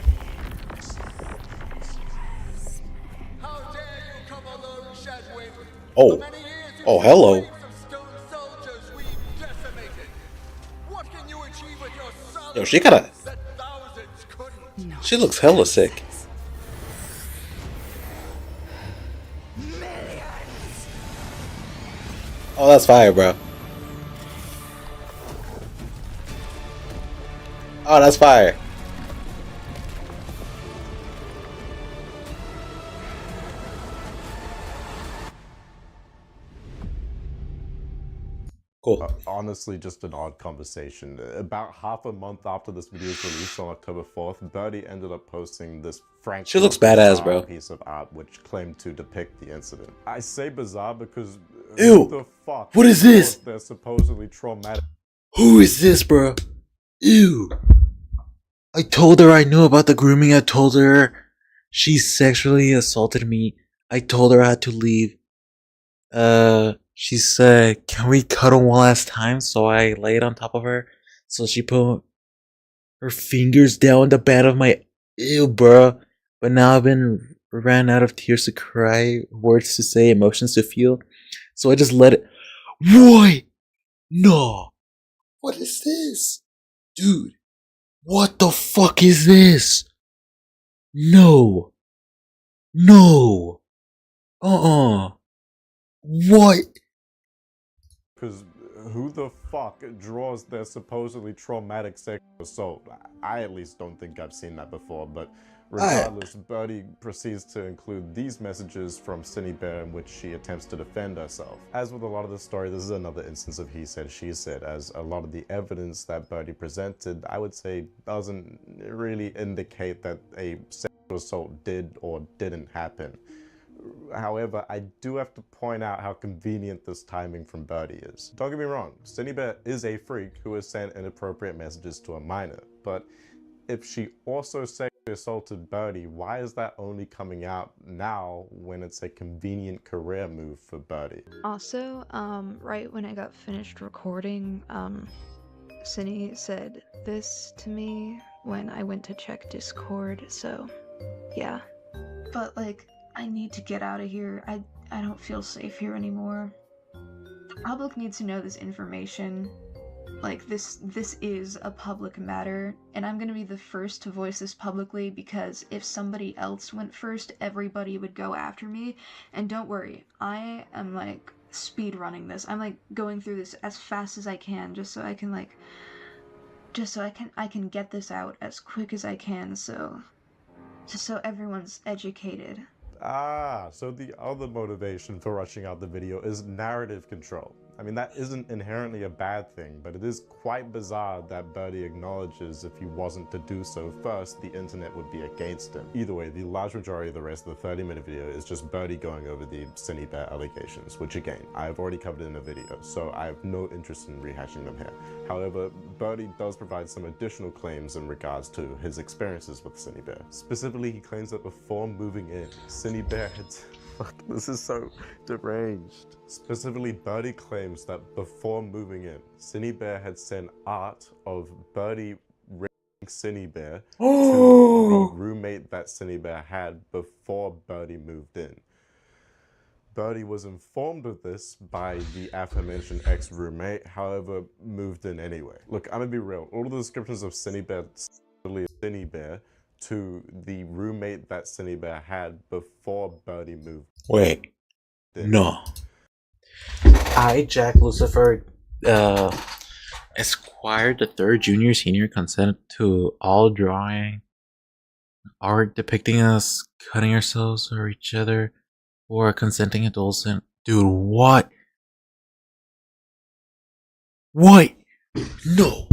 Oh. Oh, hello. Yo, she kinda... She looks hella sick. Oh, that's fire, bro. Oh, that's fire. Cool. Honestly, just an odd conversation. About half a month after this video was released on October 4th, Birdie ended up posting this frankly She looks badass, bizarre bro. piece of art which claimed to depict the incident. I say bizarre because Ew, who the fuck what is this? caused their supposedly traumatic Who is this, bro? Ew. I told her I knew about the grooming. I told her she sexually assaulted me. I told her I had to leave. She said, "Can we cuddle one last time?" So I laid on top of her. So she put her fingers down the bed of my ew, bro. But now I've been ran out of tears to cry, words to say, emotions to feel. So I just let it. What? No. What is this? Dude, what the fuck is this? No. No. What? Because who the fuck draws their supposedly traumatic sexual assault? I at least don't think I've seen that before, but regardless, Birdie proceeds to include these messages from Cindy Bear in which she attempts to defend herself. As with a lot of the story, this is another instance of he said, she said, as a lot of the evidence that Birdie presented, I would say, doesn't really indicate that a sexual assault did or didn't happen. However, I do have to point out how convenient this timing from Birdie is. Don't get me wrong, Cindy Bear is a freak who has sent inappropriate messages to a minor, but if she also sexually assaulted Birdie, why is that only coming out now when it's a convenient career move for Birdie? Also, right when I got finished recording, Cindy said this to me when I went to check Discord, so yeah. But like, I need to get out of here. I don't feel safe here anymore. The public needs to know this information. Like, this is a public matter, and I'm gonna be the first to voice this publicly, because if somebody else went first, everybody would go after me. And don't worry, I am like speed running this. I'm like going through this as fast as I can, just so I can I can get this out as quick as I can, so just so everyone's educated. Ah, so the other motivation for rushing out the video is narrative control. I mean, that isn't inherently a bad thing, but it is quite bizarre that Birdie acknowledges if he wasn't to do so first, the internet would be against him. Either way, the large majority of the rest of the 30-minute video is just Birdie going over the Cindy Bear allegations, which again, I've already covered in a video, so I have no interest in rehashing them here. However, Birdie does provide some additional claims in regards to his experiences with Cindy Bear. Specifically, he claims that before moving in, Cindy Bear had... Fuck, this is so deranged. Specifically, Birdie claims that before moving in, Cindy Bear had sent art of Birdie raping Cindy Bear to the roommate that Cindy Bear had before Birdie moved in. Birdie was informed of this by the aforementioned ex-roommate, however, moved in anyway. Look, I'm gonna be real. All of the descriptions of Cindy Bear, Cindy Bear, to the roommate that Cindy Bear had before Birdie moved. Wait. No. I, Jack Lucifer, Esquire the third junior senior, consent to all drawing art depicting us cutting ourselves or each other or consenting adults. And dude, what? What? No.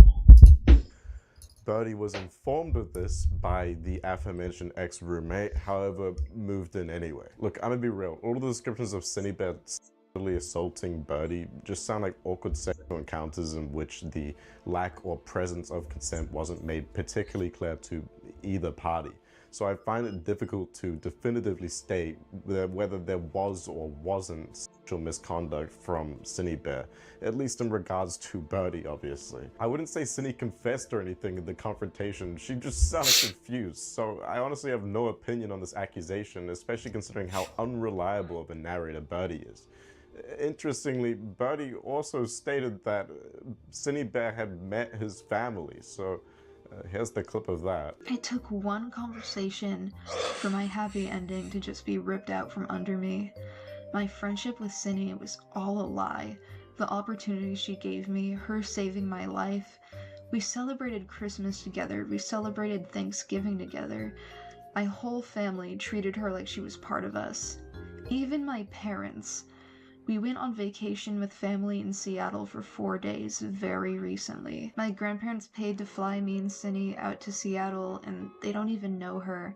Birdie was informed of this by the aforementioned ex-roommate, however, moved in anyway. Look, I'm gonna be real. All of the descriptions of Cindy Bear sexually assaulting Birdie just sound like awkward sexual encounters in which the lack or presence of consent wasn't made particularly clear to either party. So I find it difficult to definitively state whether there was or wasn't sexual misconduct from Cindy Bear, at least in regards to Birdie, obviously. I wouldn't say Cindy confessed or anything in the confrontation, she just sounded confused, so I honestly have no opinion on this accusation, especially considering how unreliable of a narrator Birdie is. Interestingly, Birdie also stated that Cindy Bear had met his family, so here's the clip of that. It took one conversation for my happy ending to just be ripped out from under me. My friendship with Cindy was all a lie. The opportunity she gave me, her saving my life. We celebrated Christmas together. We celebrated Thanksgiving together. My whole family treated her like she was part of us. Even my parents. We went on vacation with family in Seattle for 4 days very recently. My grandparents paid to fly me and Cindy out to Seattle, and they don't even know her.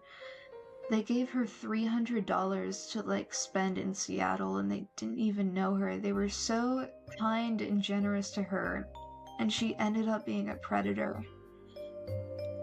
They gave her $300 to like spend in Seattle, and they didn't even know her. They were so kind and generous to her, and she ended up being a predator.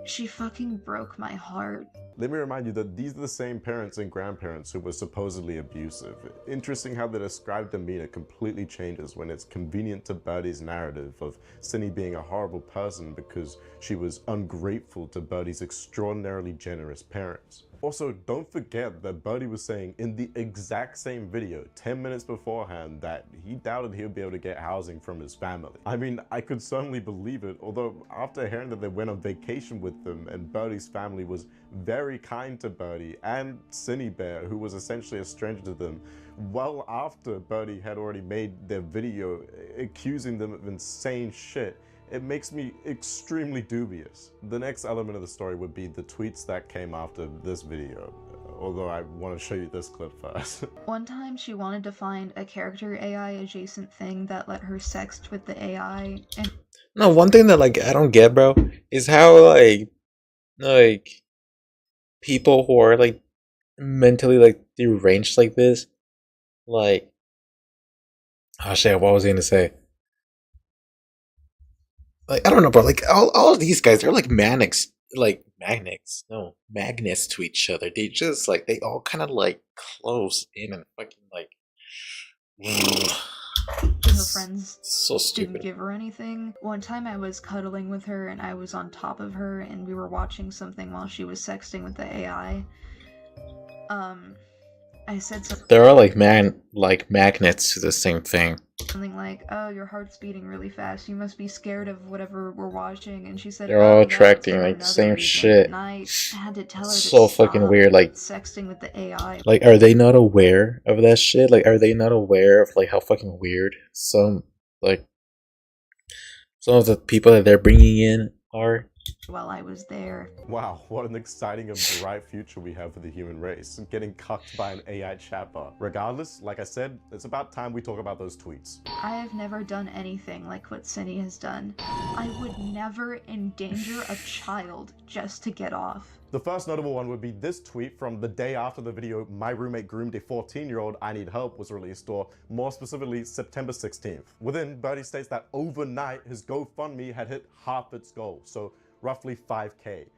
She fucking broke my heart. Let me remind you that these are the same parents and grandparents who were supposedly abusive. Interesting how the described demeanor completely changes when it's convenient to Birdie's narrative of Cindy being a horrible person because she was ungrateful to Birdie's extraordinarily generous parents. Also, don't forget that Birdie was saying in the exact same video 10 minutes beforehand that he doubted he would be able to get housing from his family. I mean, I could certainly believe it, although after hearing that they went on vacation with them and Birdie's family was very kind to Birdie and Cindy Bear, who was essentially a stranger to them, well after Birdie had already made their video accusing them of insane shit, it makes me extremely dubious. The next element of the story would be the tweets that came after this video, although I want to show you this clip first. One time she wanted to find a character AI adjacent thing that let her sext with the AI, and No, one thing that like I don't get, bro, is how like people who are like mentally like deranged like this, like, oh shit, what was I gonna say? Like, I don't know, bro. Like all of these guys, they're like magnets to each other. They just like they all kind of like close in and fucking like. her friends So stupid. didn't give her anything. One time I was cuddling with her and I was on top of her and we were watching something while she was sexting with the AI. I said something. They're all like magnets to the same thing. Something like, "Oh, your heart's beating really fast. You must be scared of whatever we're watching." And she said, They're all "Oh, no, attracting it's for like the another same reason." shit. And I had to tell her So to fucking stop weird. Like sexting with the AI. Like, are they not aware of that shit? Like, are they not aware of like how fucking weird some of the people that they're bringing in are? While I was there. Wow, what an exciting and bright future we have for the human race, getting cucked by an AI chatbot. Regardless, like I said, it's about time we talk about those tweets. I have never done anything like what Cindy has done. I would never endanger a child just to get off. The first notable one would be this tweet from the day after the video "My Roommate Groomed a 14-year-old, I Need Help" was released, or more specifically, September 16th. Within, Birdie states that overnight, his GoFundMe had hit half its goal, so roughly 5K.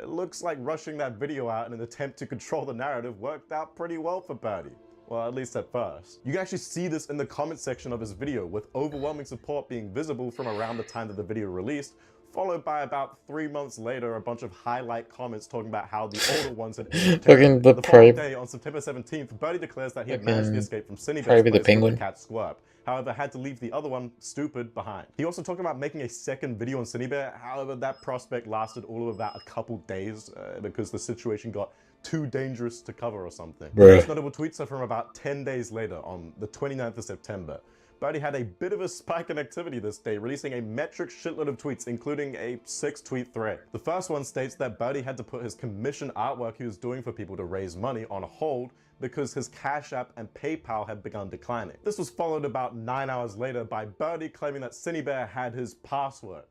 It looks like rushing that video out in an attempt to control the narrative worked out pretty well for Birdie. Well, at least at first. You can actually see this in the comment section of his video, with overwhelming support being visible from around the time that the video released, followed by about 3 months later a bunch of highlight comments talking about how the older ones had Fucking the following day, on September 17th, Birdie declares that he had managed to escape from Cindy Bear's place with the cat Squirp. However, had to leave the other one, Stupid, behind. He also talked about making a second video on Cindy Bear. However, that prospect lasted all of about a couple days because the situation got too dangerous to cover or something. The most notable tweets are from about 10 days later, on the 29th of September. Birdie had a bit of a spike in activity this day, releasing a metric shitload of tweets, including a 6-tweet thread. The first one states that Birdie had to put his commission artwork he was doing for people to raise money on hold because his Cash App and PayPal had begun declining. This was followed about 9 hours later by Birdie claiming that Cindy Bear had his password,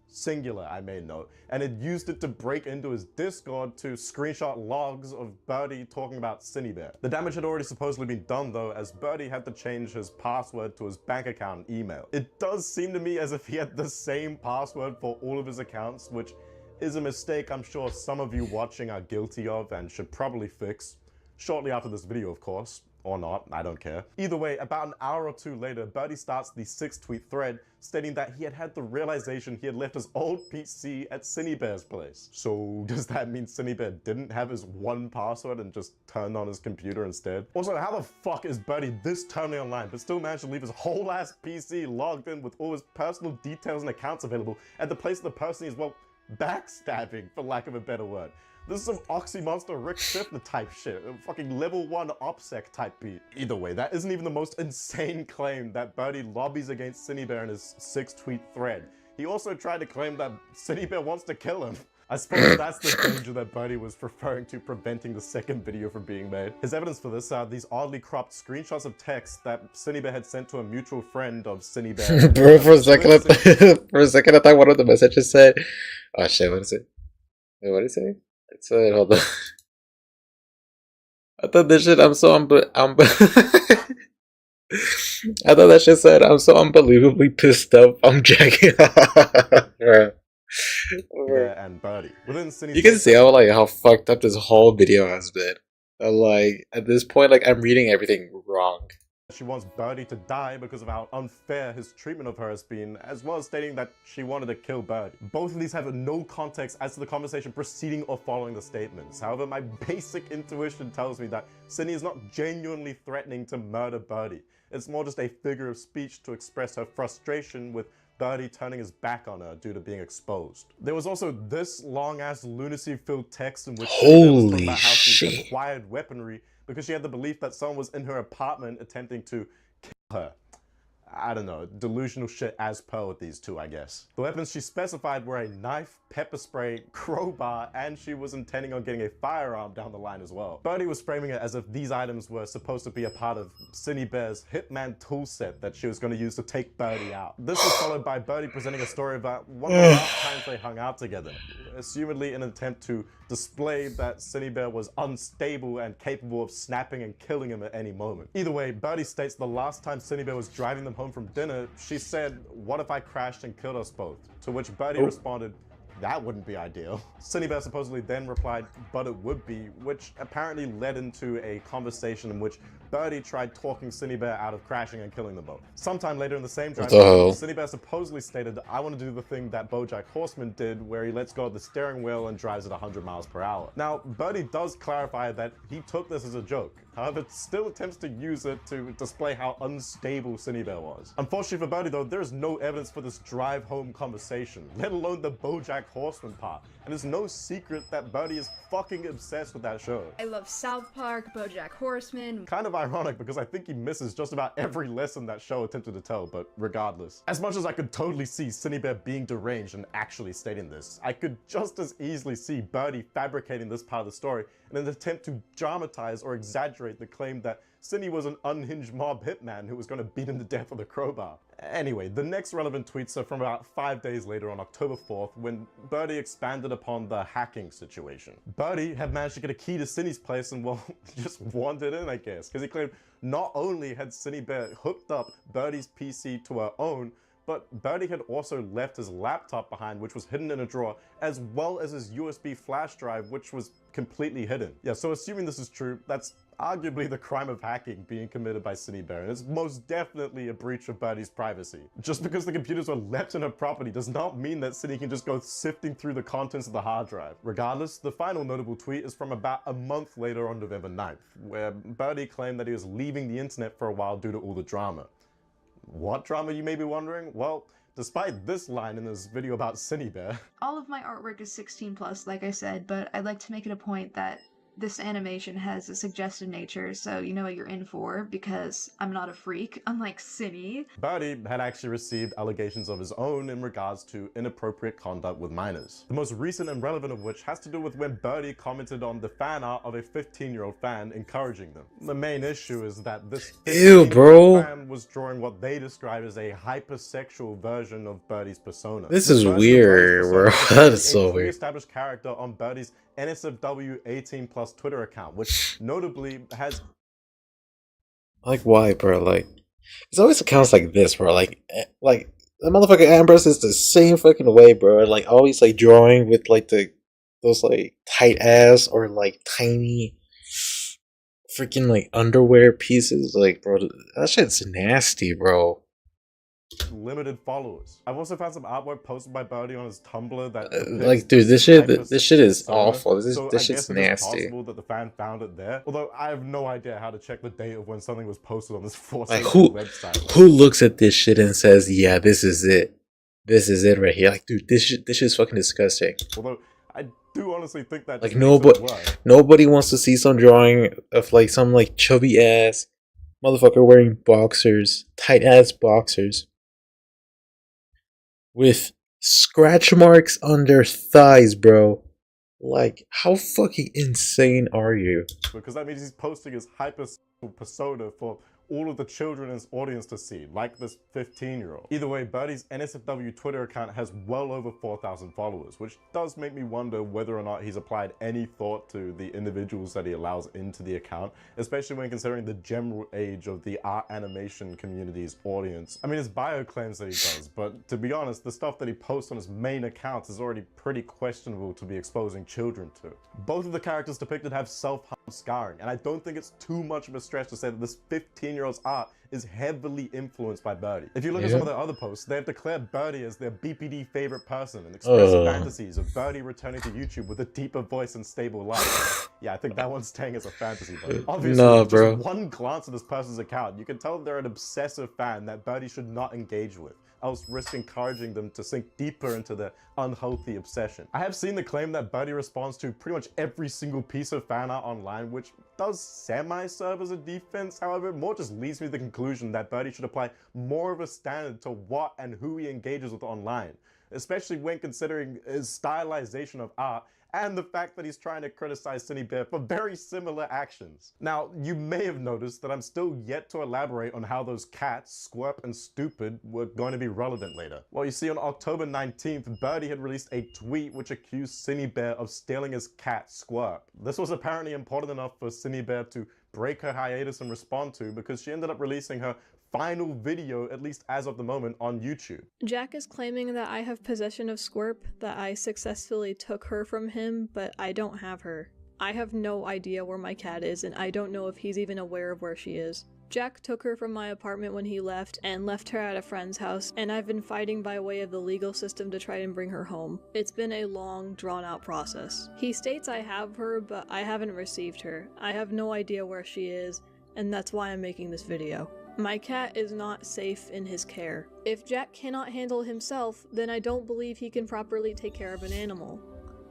singular I may note, and had used it to break into his Discord to screenshot logs of Birdie talking about Cindy Bear. The damage had already supposedly been done though, as Birdie had to change his password to his bank account and email. It does seem to me as if he had the same password for all of his accounts, which is a mistake I'm sure some of you watching are guilty of and should probably fix. Shortly after this video, of course. Or not, I don't care. Either way, about an hour or two later, Birdie starts the 6-tweet thread stating that he had the realization he had left his old PC at Cindy Bear's place. So does that mean Cindy Bear didn't have his one password and just turned on his computer instead? Also, how the fuck is Birdie this terminally online but still managed to leave his whole ass PC logged in with all his personal details and accounts available at the place of the person he's, well, backstabbing, for lack of a better word? This is some Oxy Monster Rick Schiffner type shit, a fucking level 1 OPSEC type beat. Either way, that isn't even the most insane claim that Birdie lobbies against Cindy Bear in his 6-tweet thread. He also tried to claim that Cindy Bear wants to kill him. I suppose that's the danger that Birdie was referring to, preventing the second video from being made. His evidence for this are these oddly cropped screenshots of text that Cindybear had sent to a mutual friend of Cindybear. Bro, for a second, I thought one of the messages said, "Oh shit, what is it? Wait, what did it say?" It said, "Hold on." I thought this shit. I thought that shit said, "I'm so unbelievably pissed up. I'm jacking off." Bro. And Birdie. Within Cindy's You can see how fucked up this whole video has been. Like at this point, like I'm reading everything wrong. She wants Birdie to die because of how unfair his treatment of her has been, as well as stating that she wanted to kill Birdie. Both of these have no context as to the conversation preceding or following the statements. However, my basic intuition tells me that Cindy is not genuinely threatening to murder Birdie. It's more just a figure of speech to express her frustration with Birdie turning his back on her due to being exposed. There was also this long-ass lunacy-filled text in which she was talking about how she acquired weaponry because she had the belief that someone was in her apartment attempting to kill her. I don't know, delusional shit as per with these two, I guess. The weapons she specified were a knife, pepper spray, crowbar, and she was intending on getting a firearm down the line as well. Birdie was framing it as if these items were supposed to be a part of Cindybear's Hitman toolset that she was going to use to take Birdie out. This was followed by Birdie presenting a story about one of the last times they hung out together, assumedly in an attempt to display that Cindybear was unstable and capable of snapping and killing him at any moment. Either way, Birdie states the last time Cindybear was driving them home from dinner, she said, "What if I crashed and killed us both?" To which Birdie responded, "That wouldn't be ideal." Cindybear supposedly then replied, "But it would be," which apparently led into a conversation in which Birdie tried talking Cindybear out of crashing and killing them both. Sometime later in the same drive, Cindybear supposedly stated, "I want to do the thing that BoJack Horseman did, where he lets go of the steering wheel and drives at 100 miles per hour." Now, Birdie does clarify that he took this as a joke. However, still attempts to use it to display how unstable Cindybear was. Unfortunately for Birdie though, there is no evidence for this drive home conversation, let alone the BoJack Horseman part. And it's no secret that Birdie is fucking obsessed with that show. I love South Park, BoJack Horseman. Kind of ironic because I think he misses just about every lesson that show attempted to tell, but regardless. As much as I could totally see Cindybear being deranged and actually stating this, I could just as easily see Birdie fabricating this part of the story in an attempt to dramatize or exaggerate the claim that Cindy was an unhinged mob hitman who was going to beat him to death with a crowbar. Anyway, the next relevant tweets are from about 5 days later on October 4th when Birdie expanded upon the hacking situation. Birdie had managed to get a key to Cindy's place and, well, just wandered in, I guess, because he claimed not only had Cindybear hooked up Birdie's PC to her own, but Birdie had also left his laptop behind, which was hidden in a drawer, as well as his USB flash drive, which was completely hidden. Yeah, so assuming this is true, that's arguably the crime of hacking being committed by Cindybear, and it's most definitely a breach of Birdie's privacy. Just because the computers were left in her property does not mean that Cindy can just go sifting through the contents of the hard drive. Regardless, the final notable tweet is from about a month later on November 9th, where Birdie claimed that he was leaving the internet for a while due to all the drama. What drama, you may be wondering? Well, despite this line in this video about Cindybear. All of my artwork is 16+, like I said, but I'd like to make it a point that this animation has a suggestive nature, so you know what you're in for, because I'm not a freak, unlike Cindy. Birdie had actually received allegations of his own in regards to inappropriate conduct with minors. The most recent and relevant of which has to do with when Birdie commented on the fan art of a 15-year-old fan encouraging them. The main issue is that this 15-year-old fan was drawing what they described as a hypersexual version of Birdie's persona. This is weird, bro. That is so weird. Established character on Birdie's NSFW 18+ Twitter account, which notably has... Like, why, bro? Like, it's always accounts like this, bro. Like the motherfucker Ambrose is the same fucking way, bro. Like, always, like, drawing with, like, those, like, tight ass or, like, tiny freaking, like, underwear pieces. Like, bro, that shit's nasty, bro. Limited followers. I've also found some artwork posted by Birdie on his Tumblr that like, dude, this shit is awful. This shit's nasty. It's possible that the fan found it there. Although I have no idea how to check the date of when something was posted on this website. Who looks at this shit and says, "Yeah, this is it. This is it right here." Like, dude, this shit's fucking disgusting. Although I do honestly think that like nobody wants to see some drawing of like some like chubby ass motherfucker wearing boxers, tight ass boxers, with scratch marks on their thighs, bro. Like, how fucking insane are you? Because that means he's posting his hyper persona for all of the children in his audience to see, like this 15-year-old. Either way, Birdie's NSFW Twitter account has well over 4,000 followers, which does make me wonder whether or not he's applied any thought to the individuals that he allows into the account, especially when considering the general age of the art animation community's audience. I mean, his bio claims that he does, but to be honest, the stuff that he posts on his main accounts is already pretty questionable to be exposing children to. Both of the characters depicted have self-harm scarring, and I don't think it's too much of a stretch to say that this 15-year-old's art is heavily influenced by Birdie. If you look at some of their other posts, they have declared Birdie as their BPD favorite person and expressed fantasies of Birdie returning to YouTube with a deeper voice and stable life. Yeah, I think that one's staying as a fantasy, but obviously, just one glance at this person's account, you can tell they're an obsessive fan that Birdie should not engage with, else risk encouraging them to sink deeper into their unhealthy obsession. I have seen the claim that Birdie responds to pretty much every single piece of fan art online, which does semi-serve as a defense. However, it more just leads me to the conclusion that Birdie should apply more of a standard to what and who he engages with online, especially when considering his stylization of art and the fact that he's trying to criticize Cinebear for very similar actions. Now, you may have noticed that I'm still yet to elaborate on how those cats, Squirp and Stupid, were going to be relevant later. Well, you see, on October 19th, Birdie had released a tweet which accused Cinebear of stealing his cat, Squirp. This was apparently important enough for Cinebear to break her hiatus and respond to, because she ended up releasing her final video, at least as of the moment, on YouTube. Jack is claiming that I have possession of Squirp, that I successfully took her from him, but I don't have her. I have no idea where my cat is, and I don't know if he's even aware of where she is. Jack took her from my apartment when he left, and left her at a friend's house, and I've been fighting by way of the legal system to try and bring her home. It's been a long, drawn-out process. He states I have her, but I haven't received her. I have no idea where she is, and that's why I'm making this video. My cat is not safe in his care. If Jack cannot handle himself, then I don't believe he can properly take care of an animal.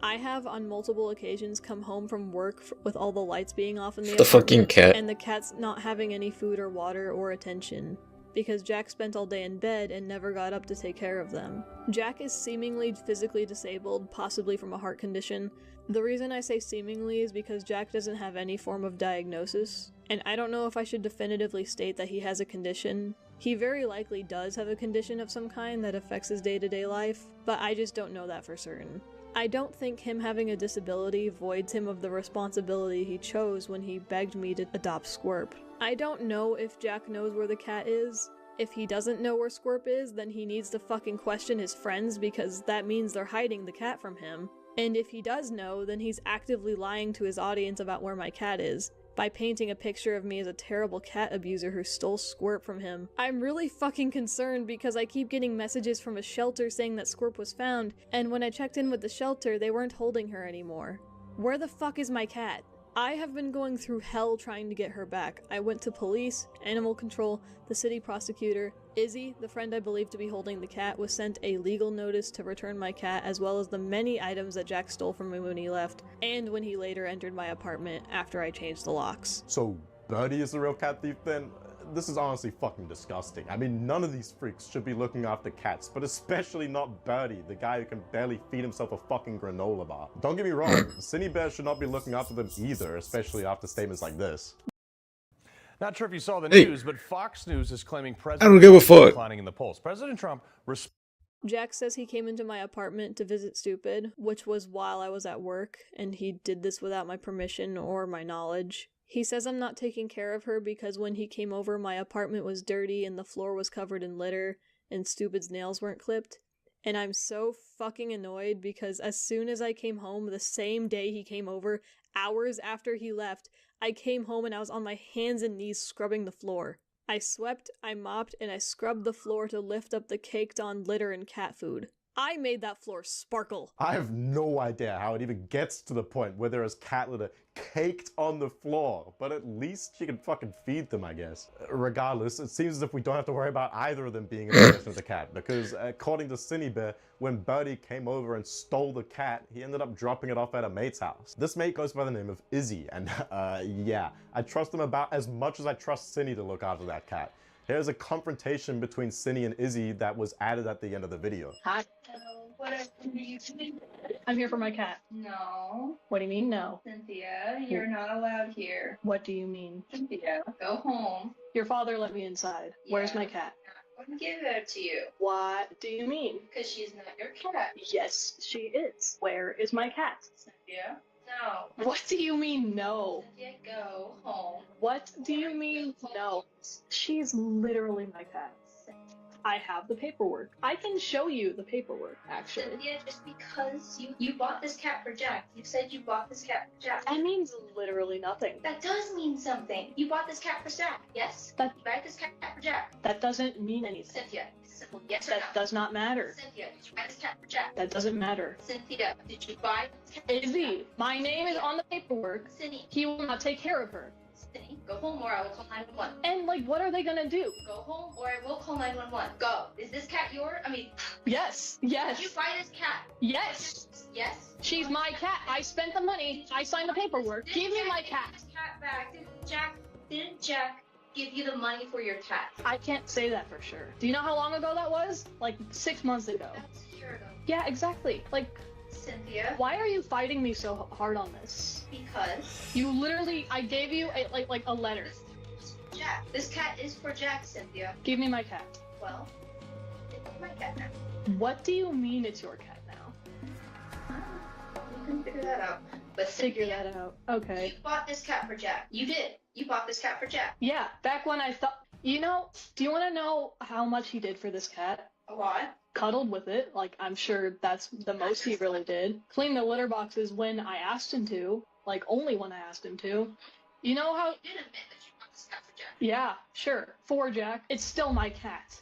I have on multiple occasions come home from work with all the lights being off in the fucking cat, and the cat's not having any food or water or attention, because Jack spent all day in bed and never got up to take care of them. Jack is seemingly physically disabled, possibly from a heart condition. The reason I say seemingly is because Jack doesn't have any form of diagnosis, and I don't know if I should definitively state that he has a condition. He very likely does have a condition of some kind that affects his day-to-day life, but I just don't know that for certain. I don't think him having a disability voids him of the responsibility he chose when he begged me to adopt Squirp. I don't know if Jack knows where the cat is. If he doesn't know where Squirp is, then he needs to fucking question his friends, because that means they're hiding the cat from him. And if he does know, then he's actively lying to his audience about where my cat is, by painting a picture of me as a terrible cat abuser who stole Squirp from him. I'm really fucking concerned because I keep getting messages from a shelter saying that Squirp was found, and when I checked in with the shelter, they weren't holding her anymore. Where the fuck is my cat? I have been going through hell trying to get her back. I went to police, animal control, the city prosecutor. Izzy, the friend I believe to be holding the cat, was sent a legal notice to return my cat, as well as the many items that Jack stole from me when he left, and when he later entered my apartment after I changed the locks. So Birdie is the real cat thief then? This is honestly fucking disgusting. I mean, none of these freaks should be looking after cats, but especially not Birdie, the guy who can barely feed himself a fucking granola bar. Don't get me wrong, Cinebear should not be looking after them either, especially after statements like this. Not sure if you saw the news, but Fox News is claiming President I don't give a fuck. declining in the polls. President Trump Jack says he came into my apartment to visit Stupid, which was while I was at work, and he did this without my permission or my knowledge. He says I'm not taking care of her because when he came over, my apartment was dirty and the floor was covered in litter, and Stupid's nails weren't clipped. And I'm so fucking annoyed because as soon as I came home, the same day he came over, hours after he left, I came home and I was on my hands and knees scrubbing the floor. I swept, I mopped, and I scrubbed the floor to lift up the caked-on litter and cat food. I made that floor sparkle. I have no idea how it even gets to the point where there is cat litter caked on the floor, but at least she can fucking feed them, I guess. Regardless, it seems as if we don't have to worry about either of them being in possession of the cat, because according to Cinebear, when Birdie came over and stole the cat, he ended up dropping it off at a mate's house. This mate goes by the name of Izzy, and yeah, I trust him about as much as I trust Cine to look after that cat. Here's a confrontation between Cine and Izzy that was added at the end of the video. Hot kettle, What are you doing? I'm here for my cat. No. What do you mean, no? Cynthia, you're not allowed here. What do you mean? Cynthia, go home. Your father let me inside. Where's Yeah. my cat? I'm gonna give her to you. What do you mean? Because she's not your cat. Yes, she is. Where is my cat? Cynthia, no. What do you mean, no? Cynthia, go home. What do you mean, no? She's literally my cat. I have the paperwork. I can show you the paperwork, actually. Cynthia, just because you bought this cat for Jack. You said you bought this cat for Jack. That means literally nothing. That does mean something. You bought this cat for Jack, yes? That- You bought this cat for Jack. That doesn't mean anything. Cynthia, simple yes or no? That does not matter. Cynthia, did you buy this cat for Jack? That doesn't matter. Cynthia, did you buy this cat for Izzy, Jack? my name is on the paperwork. Cindy, He will not take care of her. Cindy, go home or I will call 911. And, like, what are they gonna do? Go home or I will call 911. Go. Is this cat yours? Yes. Did you Yes. buy this cat? Yes. Yes? She's my cat. I spent the money. I signed the paperwork. Give me my cat. This cat back. Didn't Jack give you the money for your cat? I can't say that for sure. Do you know how long ago that was? Like 6 months ago. That's a year ago. Yeah, exactly. Like, Cynthia, why are you fighting me so hard on this? because You literally, I gave you a letter. Jack. This cat is for Jack, Cynthia. Give me my cat. Well, it's my cat now. What do you mean it's your cat now? You can figure that out. But Figure Cynthia, that out. Okay. you bought this cat for Jack. You did. You bought this cat for Jack. Yeah, back when I thought, you know, do you want to know how much he did for this cat? A lot. Cuddled with it, like I'm sure that's the most he really did. Cleaned the litter boxes when I asked him to, like only when I asked him to. You know how? You did admit that you bought this cat for Jack. Yeah, sure. For Jack, it's still my cat.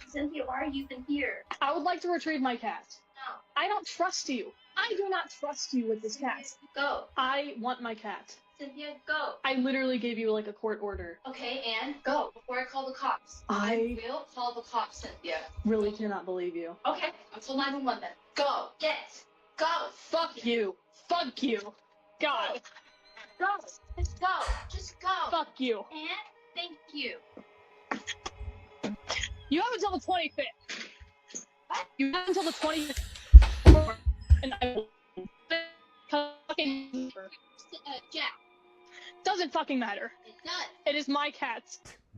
Cynthia, why are you even here? I would like to retrieve my cat. No. I don't trust you. I do not trust you with this cat. Go. I want my cat. Cynthia, go. I literally gave you like a court order. Okay, and go before I call the cops. I will call the cops, Cynthia. really cannot believe you. Okay, I'll call 911 then. Go. Get. Go. Fuck you. Fuck you. God. Go. Just go. Just go. Fuck you. And thank you. You have until the 25th. What? You have until the 25th. And I will fucking Jack. doesn't fucking matter. It does. It is my cat.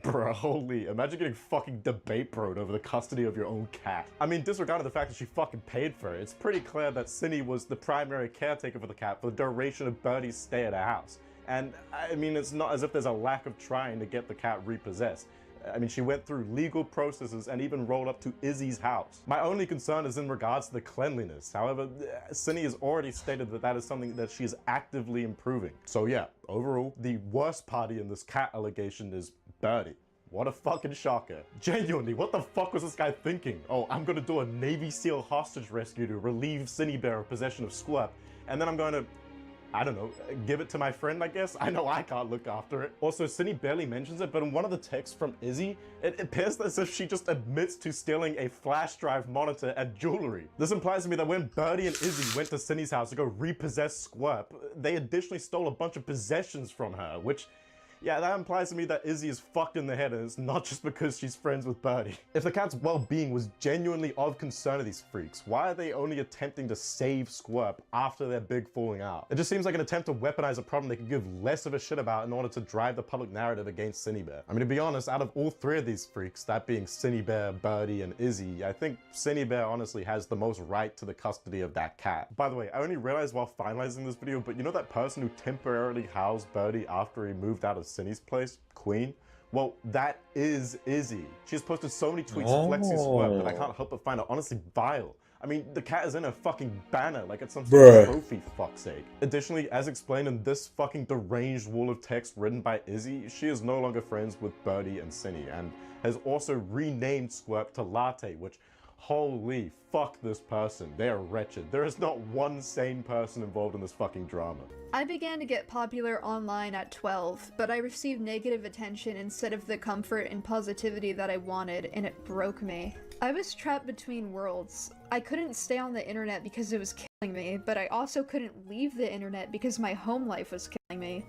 Bro, holy, imagine getting fucking debate broed over the custody of your own cat. I mean, disregarding the fact that she fucking paid for it, it's pretty clear that Cindy was the primary caretaker for the cat for the duration of Birdie's stay at her house. And, I mean, it's not as if there's a lack of trying to get the cat repossessed. I mean, she went through legal processes and even rolled up to Izzy's house. My only concern is in regards to the cleanliness. However, Cindy has already stated that that is something that she is actively improving. So yeah, overall, the worst party in this cat allegation is Birdie. What a fucking shocker. Genuinely, what the fuck was this guy thinking? Oh, I'm gonna do a Navy SEAL hostage rescue to relieve Cindy Bear of possession of Squirt, and then I'm going to, I don't know, give it to my friend, I guess? I know I can't look after it. Also, Cindy barely mentions it, but in one of the texts from Izzy, it appears as if she just admits to stealing a flash drive monitor and jewelry. This implies to me that when Birdie and Izzy went to Cindy's house to go repossess Squirp, they additionally stole a bunch of possessions from her, which, yeah, that implies to me that Izzy is fucked in the head, and it's not just because she's friends with Birdie. If the cat's well-being was genuinely of concern to these freaks, why are they only attempting to save Squirp after their big falling out? It just seems like an attempt to weaponize a problem they could give less of a shit about in order to drive the public narrative against Cindy Bear. I mean, to be honest, out of all three of these freaks, that being Cindy Bear, Birdie, and Izzy, I think Cindy Bear honestly has the most right to the custody of that cat. By the way, I only realized while finalizing this video, but you know that person who temporarily housed Birdie after he moved out of Cindy's place, Queen? Well, that is Izzy. She's posted so many tweets flexing Squirt that I can't help but find it honestly vile. I mean, the cat is in a fucking banner like it's some sort of trophy, for fuck's sake. Additionally, as explained in this fucking deranged wall of text written by Izzy, she is no longer friends with Birdie and Cindy, and has also renamed Squirt to Latte, which, holy fuck this person. They are wretched. There is not one sane person involved in this fucking drama. I began to get popular online at 12, but I received negative attention instead of the comfort and positivity that I wanted, and it broke me. I was trapped between worlds. I couldn't stay on the internet because it was killing me, but I also couldn't leave the internet because my home life was killing me.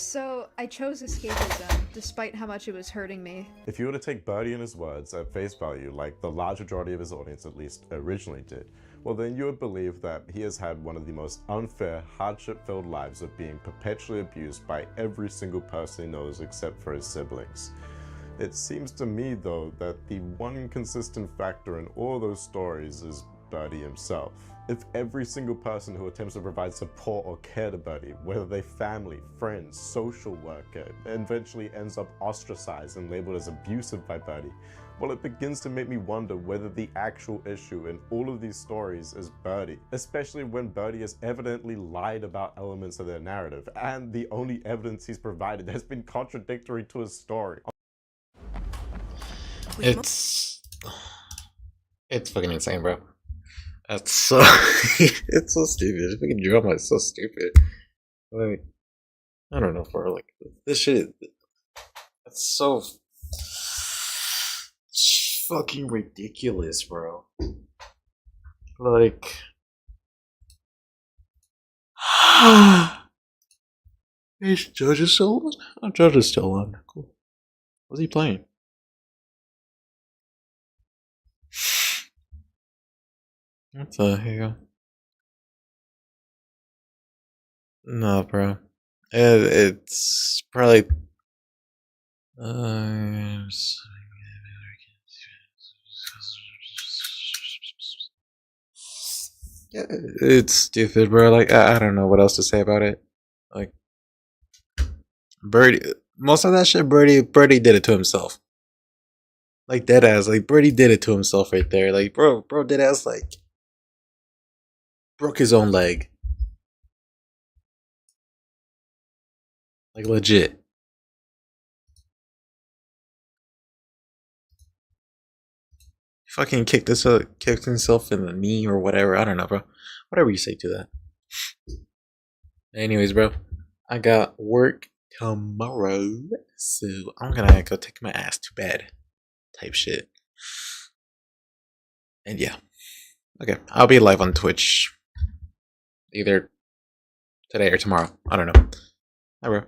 So, I chose escapism, despite how much it was hurting me. If you were to take Birdie and his words at face value, like the large majority of his audience at least originally did, well then you would believe that he has had one of the most unfair, hardship-filled lives of being perpetually abused by every single person he knows except for his siblings. It seems to me though that the one consistent factor in all those stories is Birdie himself. If every single person who attempts to provide support or care to Birdie, whether they family, friends, social worker, eventually ends up ostracized and labeled as abusive by Birdie, well, it begins to make me wonder whether the actual issue in all of these stories is Birdie, especially when Birdie has evidently lied about elements of their narrative, and the only evidence he's provided has been contradictory to his story. It's fucking insane, bro. That's so it's so stupid. Fucking drama is so stupid. Like, I don't know, bro. Like, this shit, that's so fucking ridiculous, bro. Like, is Judge still on? Oh, Judge is still on. Cool. What's he playing? What the hell? No, bro. It's probably. Yeah, it's stupid, bro. Like, I don't know what else to say about it. Like, Birdie, most of that shit, Birdie did it to himself. Like, deadass, like, Birdie did it to himself right there. Like, bro, deadass, like, broke his own leg. Like, legit. Fucking kicked himself in the knee or whatever. I don't know, bro. Whatever you say to that. Anyways, bro, I got work tomorrow, so I'm gonna go take my ass to bed type shit. And yeah. Okay, I'll be live on Twitch either today or tomorrow. I don't know. Hi, bro.